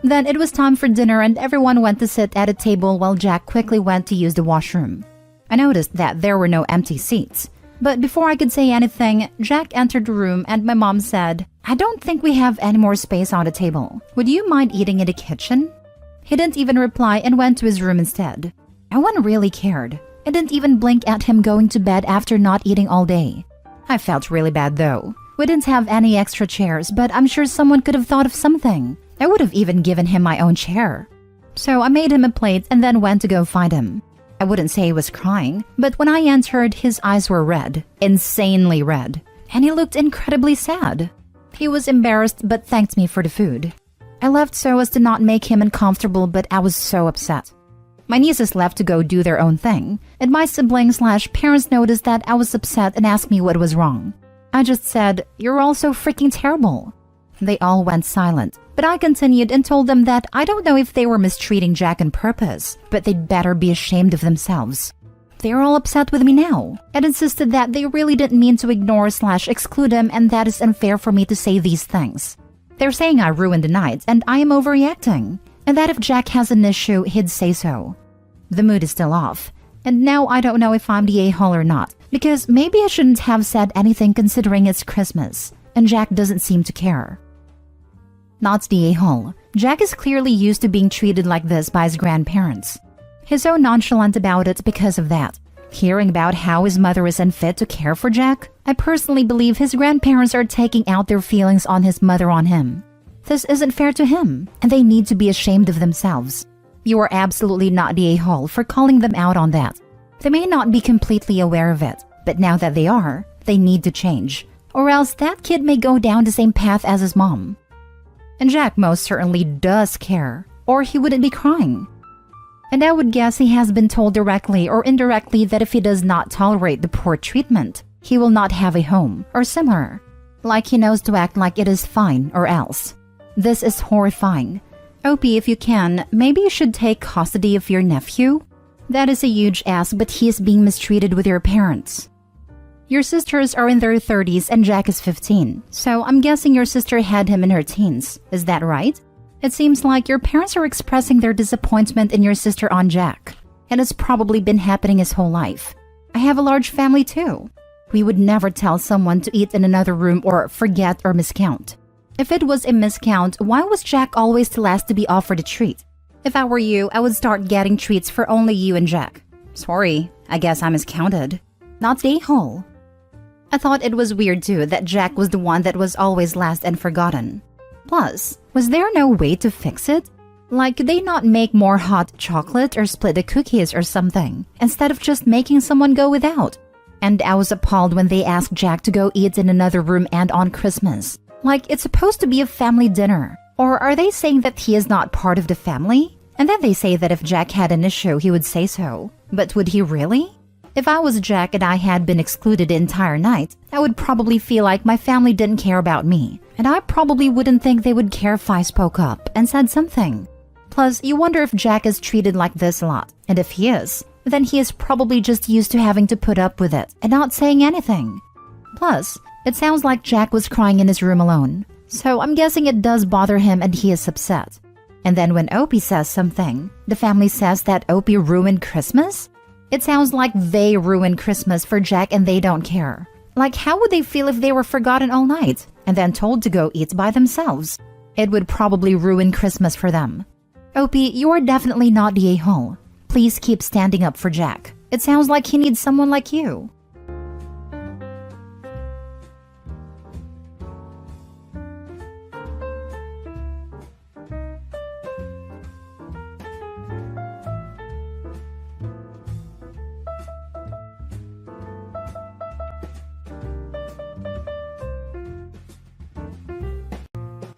Then it was time for dinner and everyone went to sit at a table while Jack quickly went to use the washroom. I noticed that there were no empty seats. But before I could say anything, Jack entered the room and my mom said, "I don't think we have any more space on the table. Would you mind eating in the kitchen?" He didn't even reply and went to his room instead. No one really cared. I didn't even blink at him going to bed after not eating all day. I felt really bad though. We didn't have any extra chairs, but I'm sure someone could have thought of something. I would have even given him my own chair. So I made him a plate and then went to go find him. I wouldn't say he was crying, but when I entered, his eyes were red, insanely red, and he looked incredibly sad. He was embarrassed but thanked me for the food. I left so as to not make him uncomfortable, but I was so upset. My nieces left to go do their own thing, and my siblings/parents noticed that I was upset and asked me what was wrong. I just said, "You're all so freaking terrible." They all went silent, but I continued and told them that I don't know if they were mistreating Jack on purpose, but they'd better be ashamed of themselves. They are all upset with me now, and insisted that they really didn't mean to ignore/exclude him and that it's unfair for me to say these things. They're saying I ruined the night and I am overreacting, and that if Jack has an issue, he'd say so. The mood is still off, and now I don't know if I'm the a-hole or not, because maybe I shouldn't have said anything considering it's Christmas, and Jack doesn't seem to care. Not the a-hole. Jack is clearly used to being treated like this by his grandparents. He's so nonchalant about it because of that. Hearing about how his mother is unfit to care for Jack, I personally believe his grandparents are taking out their feelings on his mother on him. This isn't fair to him, and they need to be ashamed of themselves. You are absolutely not the a-hole for calling them out on that. They may not be completely aware of it, but now that they are, they need to change, or else that kid may go down the same path as his mom. And Jack most certainly does care, or he wouldn't be crying. And I would guess he has been told directly or indirectly that if he does not tolerate the poor treatment, he will not have a home, or similar. Like he knows to act like it is fine or else. This is horrifying. Opie, if you can, maybe you should take custody of your nephew? That is a huge ask, but he is being mistreated with your parents. Your sisters are in their 30s and Jack is 15, so I'm guessing your sister had him in her teens. Is that right? It seems like your parents are expressing their disappointment in your sister on Jack, and it's probably been happening his whole life. I have a large family too. We would never tell someone to eat in another room or forget or miscount. If it was a miscount, why was Jack always the last to be offered a treat? If I were you, I would start getting treats for only you and Jack. Sorry, I guess I miscounted. Not the a-hole. I thought it was weird too that Jack was the one that was always last and forgotten. Plus, was there no way to fix it? Like, could they not make more hot chocolate or split the cookies or something, instead of just making someone go without? And I was appalled when they asked Jack to go eat in another room and on Christmas. Like, it's supposed to be a family dinner. Or are they saying that he is not part of the family? And then they say that if Jack had an issue, he would say so. But would he really? If I was Jack and I had been excluded the entire night, I would probably feel like my family didn't care about me. And I probably wouldn't think they would care if I spoke up and said something. Plus, you wonder if Jack is treated like this a lot. And if he is, then he is probably just used to having to put up with it and not saying anything. Plus, it sounds like Jack was crying in his room alone. So I'm guessing it does bother him and he is upset. And then when Opie says something, the family says that Opie ruined Christmas? It sounds like they ruined Christmas for Jack and they don't care. Like, how would they feel if they were forgotten all night and then told to go eat by themselves? It would probably ruin Christmas for them. Opie, you are definitely not the a-hole. Please keep standing up for Jack. It sounds like he needs someone like you.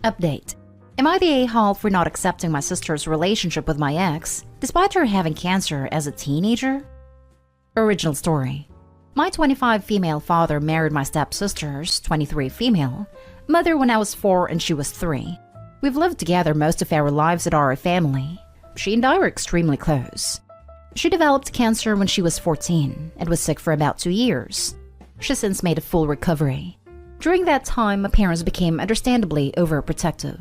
Update. Am I the a-hole for not accepting my sister's relationship with my ex, despite her having cancer as a teenager? Original story. My 25 female father married my stepsister's 23 female mother when I was 4 and she was 3. We've lived together most of our lives at our family. She and I were extremely close. She developed cancer when she was 14 and was sick for about 2 years. She's since made a full recovery. During that time, my parents became understandably overprotective.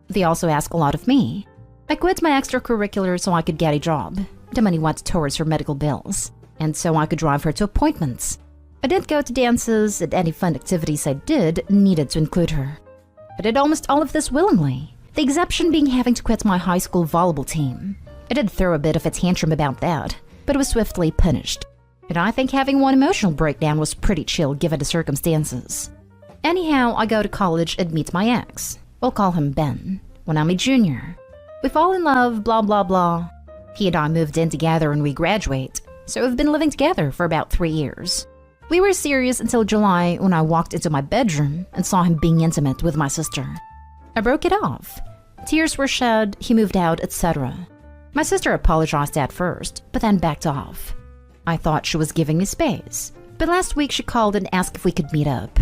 They also asked a lot of me. I quit my extracurricular so I could get a job. The money went towards her medical bills, and so I could drive her to appointments. I didn't go to dances, and any fun activities I did needed to include her. I did almost all of this willingly, the exception being having to quit my high school volleyball team. I did throw a bit of a tantrum about that, but was swiftly punished. And I think having one emotional breakdown was pretty chill given the circumstances. Anyhow, I go to college and meet my ex. We'll call him Ben, when I'm a junior. We fall in love, blah blah blah. He and I moved in together when we graduate, so we've been living together for about 3 years. We were serious until July when I walked into my bedroom and saw him being intimate with my sister. I broke it off. Tears were shed, he moved out, etc. My sister apologized at first, but then backed off. I thought she was giving me space, but last week she called and asked if we could meet up.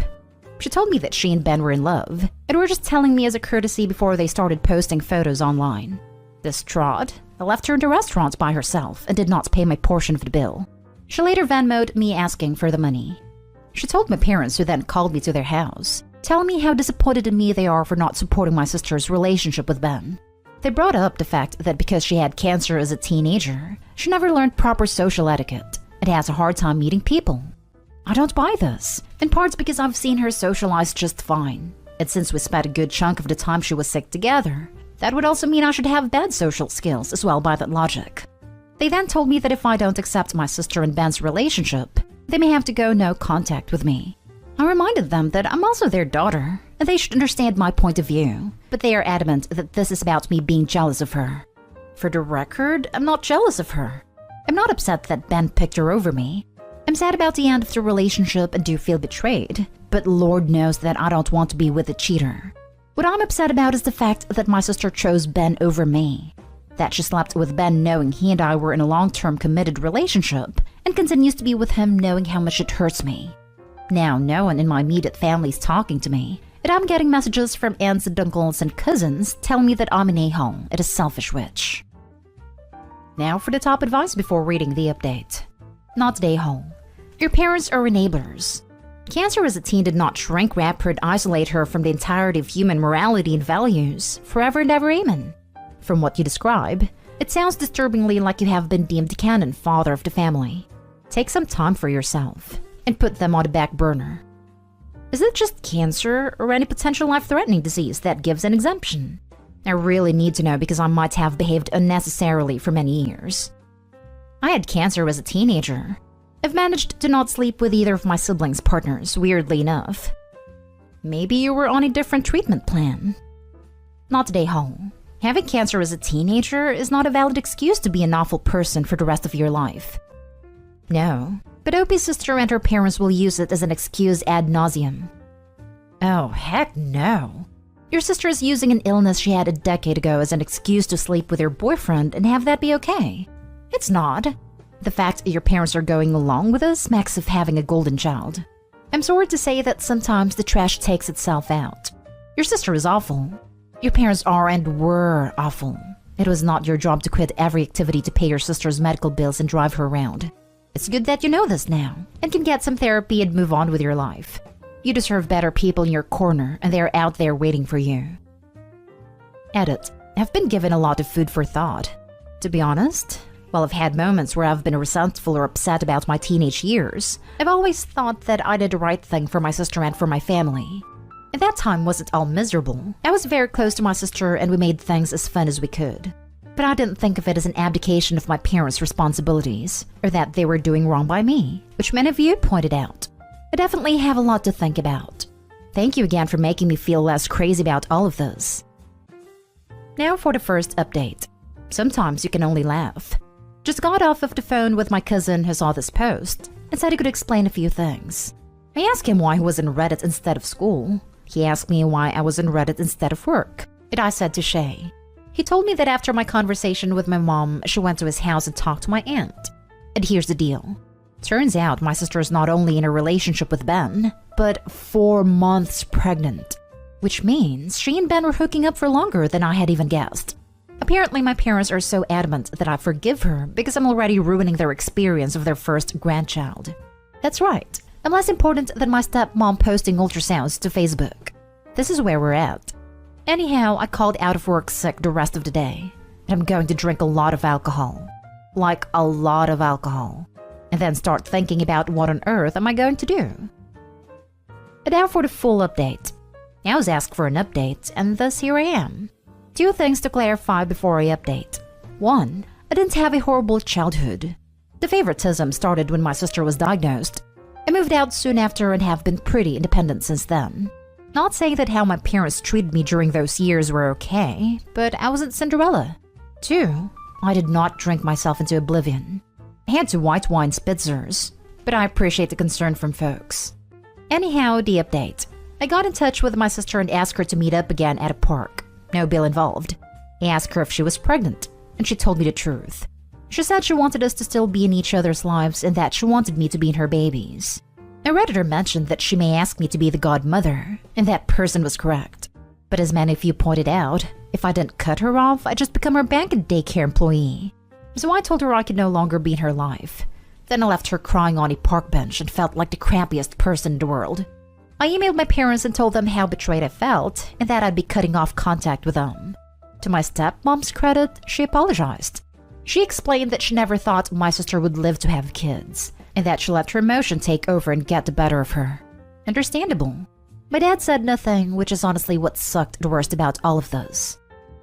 She told me that she and Ben were in love, and were just telling me as a courtesy before they started posting photos online. Distraught, I left her in the restaurant by herself and did not pay my portion of the bill. She later Venmo'd me asking for the money. She told my parents, who then called me to their house, telling me how disappointed in me they are for not supporting my sister's relationship with Ben. They brought up the fact that because she had cancer as a teenager, she never learned proper social etiquette and has a hard time meeting people. I don't buy this, in parts because I've seen her socialize just fine, and since we spent a good chunk of the time she was sick together, that would also mean I should have bad social skills as well by that logic. They then told me that if I don't accept my sister and Ben's relationship, they may have to go no contact with me. I reminded them that I'm also their daughter, and they should understand my point of view, but they are adamant that this is about me being jealous of her. For the record, I'm not jealous of her. I'm not upset that Ben picked her over me. I'm sad about the end of the relationship and do feel betrayed, but Lord knows that I don't want to be with a cheater. What I'm upset about is the fact that my sister chose Ben over me. That she slept with Ben knowing he and I were in a long-term committed relationship, and continues to be with him knowing how much it hurts me. Now no one in my immediate family is talking to me, and I'm getting messages from aunts and uncles and cousins telling me that I'm an a-hole and a selfish witch. Now for the top advice before reading the update. Not an a-hole. Your parents are enablers. Cancer as a teen did not shrink wrap her and isolate her from the entirety of human morality and values, forever and ever amen. From what you describe, it sounds disturbingly like you have been deemed the canon father of the family. Take some time for yourself, and put them on the back burner. Is it just cancer or any potential life-threatening disease that gives an exemption? I really need to know because I might have behaved unnecessarily for many years. I had cancer as a teenager. I've managed to not sleep with either of my siblings' partners, weirdly enough. Maybe you were on a different treatment plan. Not a a-hole. Having cancer as a teenager is not a valid excuse to be an awful person for the rest of your life. No, but Opie's sister and her parents will use it as an excuse ad nauseum. Oh, heck no. Your sister is using an illness she had a decade ago as an excuse to sleep with your boyfriend and have that be okay. It's not. The fact your parents are going along with this smacks of having a golden child. I'm sorry to say that sometimes the trash takes itself out. Your sister is awful. Your parents are and were awful. It was not your job to quit every activity to pay your sister's medical bills and drive her around. It's good that you know this now, and can get some therapy and move on with your life. You deserve better people in your corner, and they're out there waiting for you. Edit. I've been given a lot of food for thought. To be honest, while I've had moments where I've been resentful or upset about my teenage years, I've always thought that I did the right thing for my sister and for my family. And that time wasn't all miserable. I was very close to my sister and we made things as fun as we could. But I didn't think of it as an abdication of my parents' responsibilities, or that they were doing wrong by me, which many of you pointed out. I definitely have a lot to think about. Thank you again for making me feel less crazy about all of this. Now for the first update. Sometimes you can only laugh. Just got off of the phone with my cousin who saw this post and said he could explain a few things. I asked him why he was in Reddit instead of school. He asked me why I was in Reddit instead of work, and I said touche. He told me that after my conversation with my mom, she went to his house and talked to my aunt. And here's the deal. Turns out my sister is not only in a relationship with Ben, but 4 months pregnant. Which means she and Ben were hooking up for longer than I had even guessed. Apparently, my parents are so adamant that I forgive her because I'm already ruining their experience of their first grandchild. That's right. I'm less important than my stepmom posting ultrasounds to Facebook. This is where we're at. Anyhow, I called out of work sick the rest of the day, and I'm going to drink a lot of alcohol. Like a lot of alcohol. And then start thinking about what on earth am I going to do. And now for the full update. I was asked for an update, and thus here I am. 2 things to clarify before I update. 1. I didn't have a horrible childhood. The favoritism started when my sister was diagnosed. I moved out soon after and have been pretty independent since then. Not saying that how my parents treated me during those years were okay, but I wasn't Cinderella. 2. I did not drink myself into oblivion. I had 2 white wine spitzers, but I appreciate the concern from folks. Anyhow, the update. I got in touch with my sister and asked her to meet up again at a park. No bill involved. I asked her if she was pregnant, and she told me the truth. She said she wanted us to still be in each other's lives and that she wanted me to be in her babies. A Redditor mentioned that she may ask me to be the godmother, and that person was correct. But as many of you pointed out, if I didn't cut her off, I'd just become her bank and daycare employee. So I told her I could no longer be in her life. Then I left her crying on a park bench and felt like the crappiest person in the world. I emailed my parents and told them how betrayed I felt and that I'd be cutting off contact with them. To my stepmom's credit, she apologized. She explained that she never thought my sister would live to have kids, and that she let her emotion take over and get the better of her. Understandable. My dad said nothing, which is honestly what sucked the worst about all of this.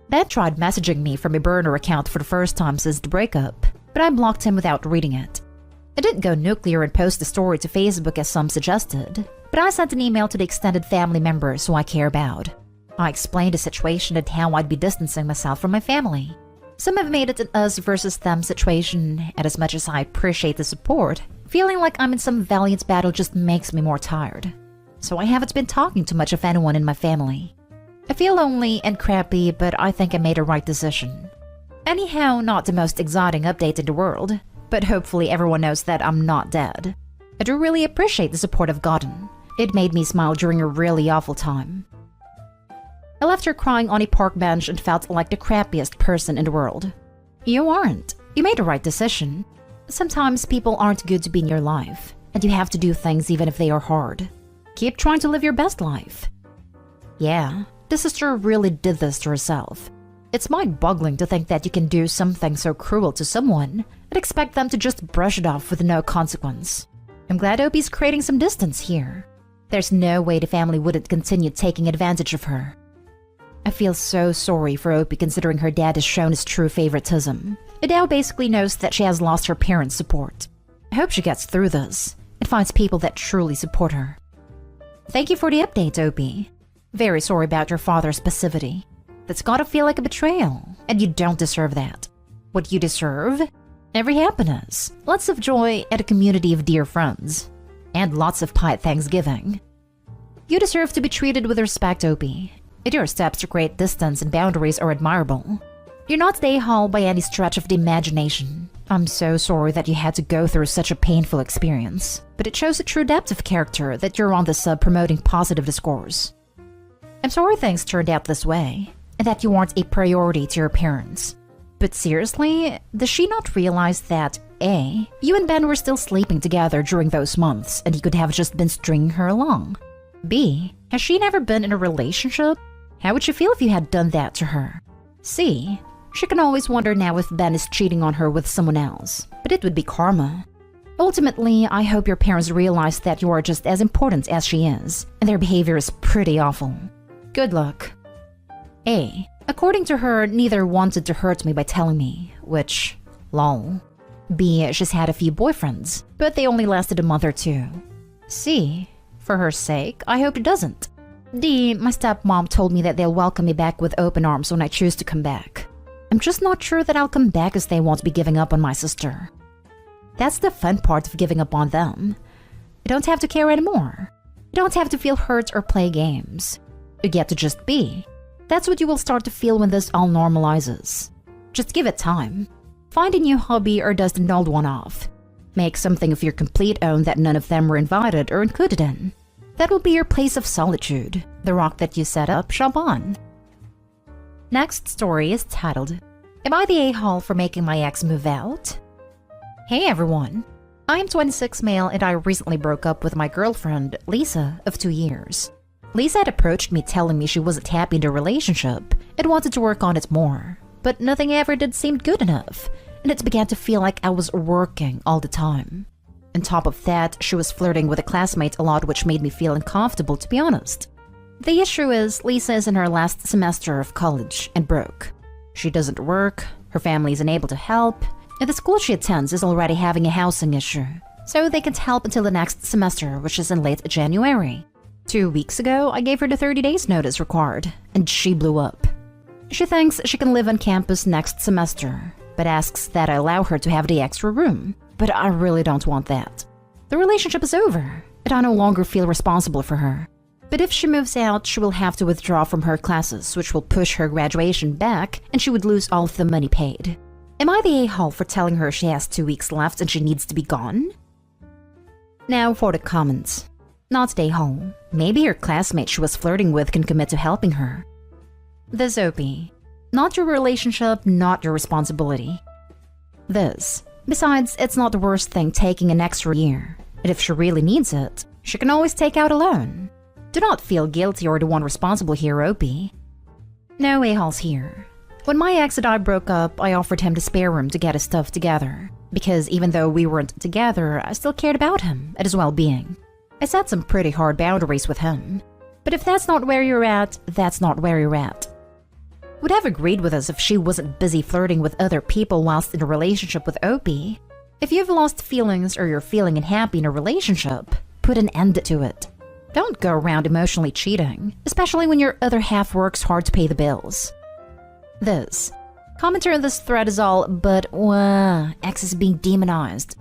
Ben tried messaging me from a burner account for the first time since the breakup, but I blocked him without reading it. I didn't go nuclear and post the story to Facebook as some suggested, but I sent an email to the extended family members who I care about. I explained the situation and how I'd be distancing myself from my family. Some have made it an us versus them situation, and as much as I appreciate the support, feeling like I'm in some valiant battle just makes me more tired. So I haven't been talking to much of anyone in my family. I feel lonely and crappy, but I think I made a right decision. Anyhow, not the most exciting update in the world, but hopefully everyone knows that I'm not dead. I do really appreciate the support I've gotten. It made me smile during a really awful time. I left her crying on a park bench and felt like the crappiest person in the world. You aren't. You made the right decision. Sometimes people aren't good to be in your life, and you have to do things even if they are hard. Keep trying to live your best life. Yeah, the sister really did this to herself. It's mind-boggling to think that you can do something so cruel to someone and expect them to just brush it off with no consequence. I'm glad Opie's creating some distance here. There's no way the family wouldn't continue taking advantage of her. I feel so sorry for Opie considering her dad has shown his true favoritism. It now basically knows that she has lost her parents' support. I hope she gets through this and finds people that truly support her. Thank you for the update, Opie. Very sorry about your father's passivity. That's gotta feel like a betrayal, and you don't deserve that. What you deserve? Every happiness, lots of joy, and a community of dear friends. And lots of pie at Thanksgiving. You deserve to be treated with respect, Opie. And your steps to create distance and boundaries are admirable. You're not the a-hole by any stretch of the imagination. I'm so sorry that you had to go through such a painful experience, but it shows a true depth of character that you're on the sub promoting positive discourse. I'm sorry things turned out this way, and that you aren't a priority to your parents. But seriously, does she not realize that A, you and Ben were still sleeping together during those months and he could have just been stringing her along? B, has she never been in a relationship? How would she feel if you had done that to her? C, she can always wonder now if Ben is cheating on her with someone else, but it would be karma. Ultimately, I hope your parents realize that you are just as important as she is, and their behavior is pretty awful. Good luck. A, according to her, neither wanted to hurt me by telling me, which, lol. B, she's had a few boyfriends, but they only lasted a month or 2. C, for her sake, I hope it doesn't. D, my stepmom told me that they'll welcome me back with open arms when I choose to come back. I'm just not sure that I'll come back as they won't be giving up on my sister. That's the fun part of giving up on them. You don't have to care anymore. You don't have to feel hurt or play games. You get to just be. That's what you will start to feel when this all normalizes. Just give it time. Find a new hobby or dust an old one off. Make something of your complete own that none of them were invited or included in. That will be your place of solitude, the rock that you set up, Shaban. Next story is titled, Am I the a-hole for making my ex move out? Hey everyone. I am 26 male and I recently broke up with my girlfriend, Lisa, of 2 years. Lisa had approached me telling me she wasn't happy in the relationship and wanted to work on it more, but nothing ever did seem good enough, and it began to feel like I was working all the time. On top of that, she was flirting with a classmate a lot, which made me feel uncomfortable, to be honest. The issue is, Lisa is in her last semester of college and broke. She doesn't work, her family isn't able to help, and the school she attends is already having a housing issue, so they can't help until the next semester, which is in late January. 2 weeks ago, I gave her the 30 days notice required, and she blew up. She thinks she can live on campus next semester, but asks that I allow her to have the extra room. But I really don't want that. The relationship is over, and I no longer feel responsible for her. But if she moves out, she will have to withdraw from her classes, which will push her graduation back, and she would lose all of the money paid. Am I the a-hole for telling her she has 2 weeks left and she needs to be gone? Now for the comments. Not the a-hole. Maybe your classmate she was flirting with can commit to helping her. This OP. Not your relationship, not your responsibility. This. Besides, it's not the worst thing taking an extra year. And if she really needs it, she can always take out a loan. Do not feel guilty or the one responsible here, OP. No a-holes here. When my ex and I broke up, I offered him the spare room to get his stuff together. Because even though we weren't together, I still cared about him and his well-being. I set some pretty hard boundaries with him. But if that's not where you're at, that's not where you're at. Would have agreed with us if she wasn't busy flirting with other people whilst in a relationship with OP. If you've lost feelings or you're feeling unhappy in a relationship, put an end to it. Don't go around emotionally cheating, especially when your other half works hard to pay the bills. This. Commenter in this thread is all, but ex is being demonized.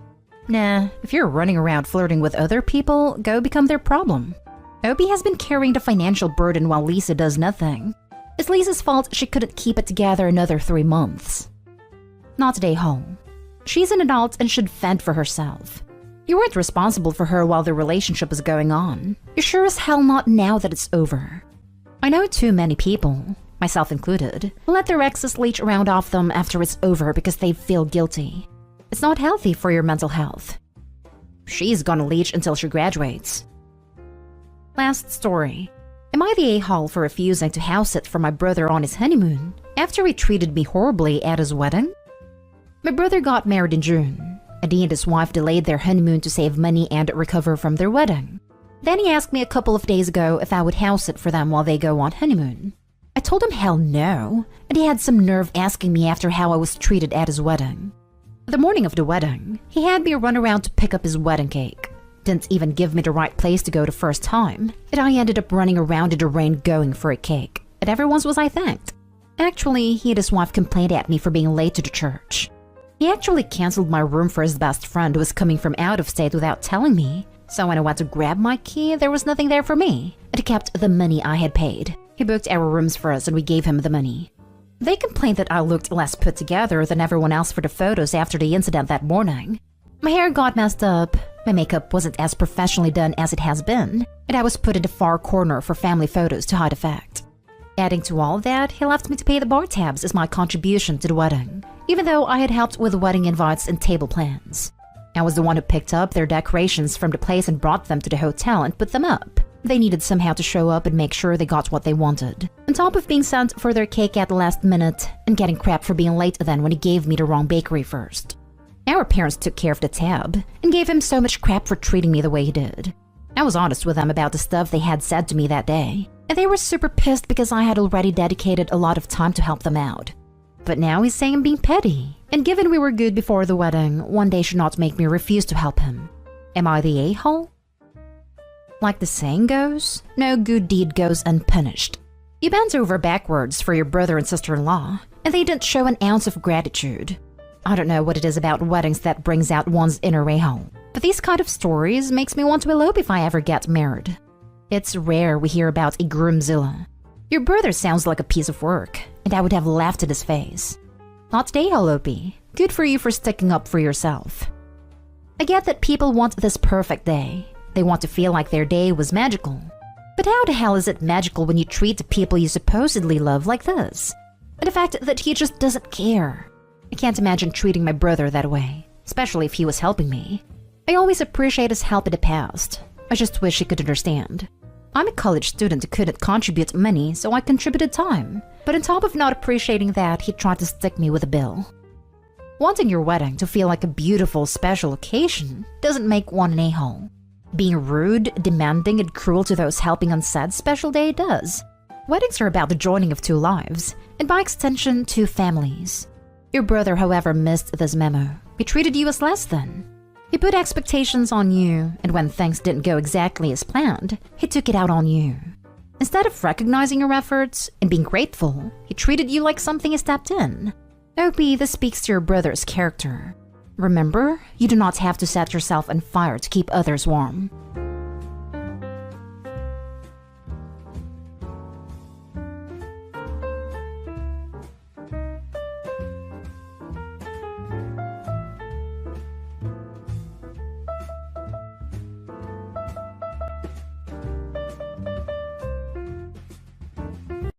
Nah, if you're running around flirting with other people, go become their problem. OP has been carrying the financial burden while Lisa does nothing. It's Lisa's fault she couldn't keep it together another 3 months. Not today home. She's an adult and should fend for herself. You weren't responsible for her while the relationship is going on. You're sure as hell not now that it's over. I know too many people, myself included, who let their exes leech around off them after it's over because they feel guilty. It's not healthy for your mental health. She's gonna leech until she graduates. Last story. Am I the a-hole for refusing to house sit for my brother on his honeymoon after he treated me horribly at his wedding? My brother got married in June, and he and his wife delayed their honeymoon to save money and recover from their wedding. Then he asked me a couple of days ago if I would house sit for them while they go on honeymoon. I told him hell no, and he had some nerve asking me after how I was treated at his wedding. The morning of the wedding, he had me run around to pick up his wedding cake. Didn't even give me the right place to go the first time, and I ended up running around in the rain going for a cake, and every once was I thanked. Actually, he and his wife complained at me for being late to the church. He actually canceled my room for his best friend who was coming from out of state without telling me, so when I went to grab my key, there was nothing there for me, and he kept the money I had paid. He booked our rooms for us and we gave him the money. They complained that I looked less put together than everyone else for the photos after the incident that morning. My hair got messed up, my makeup wasn't as professionally done as it has been, and I was put in the far corner for family photos to hide the fact. Adding to all that, he left me to pay the bar tabs as my contribution to the wedding, even though I had helped with wedding invites and table plans. I was the one who picked up their decorations from the place and brought them to the hotel and put them up. They needed somehow to show up and make sure they got what they wanted, on top of being sent for their cake at the last minute and getting crap for being late then when he gave me the wrong bakery first. Our parents took care of the tab and gave him so much crap for treating me the way he did. I was honest with them about the stuff they had said to me that day, and they were super pissed because I had already dedicated a lot of time to help them out. But now he's saying I'm being petty, and given we were good before the wedding, one day should not make me refuse to help him. Am I the a-hole? Like the saying goes, no good deed goes unpunished. You bent over backwards for your brother and sister-in-law, and they didn't show an ounce of gratitude. I don't know what it is about weddings that brings out one's inner a-hole, but these kind of stories makes me want to elope if I ever get married. It's rare we hear about a groomzilla. Your brother sounds like a piece of work, and I would have laughed at his face. Not today, OP. Good for you for sticking up for yourself. I get that people want this perfect day. They want to feel like their day was magical. But how the hell is it magical when you treat the people you supposedly love like this? And the fact that he just doesn't care. I can't imagine treating my brother that way, especially if he was helping me. I always appreciate his help in the past. I just wish he could understand. I'm a college student who couldn't contribute money, so I contributed time. But on top of not appreciating that, he tried to stick me with a bill. Wanting your wedding to feel like a beautiful, special occasion doesn't make one an a-hole. Being rude, demanding, and cruel to those helping on said special day does. Weddings are about the joining of two lives, and by extension, two families. Your brother, however, missed this memo. He treated you as less than. He put expectations on you, and when things didn't go exactly as planned, he took it out on you. Instead of recognizing your efforts and being grateful, he treated you like something he stepped in. OP, this speaks to your brother's character. Remember, you do not have to set yourself on fire to keep others warm.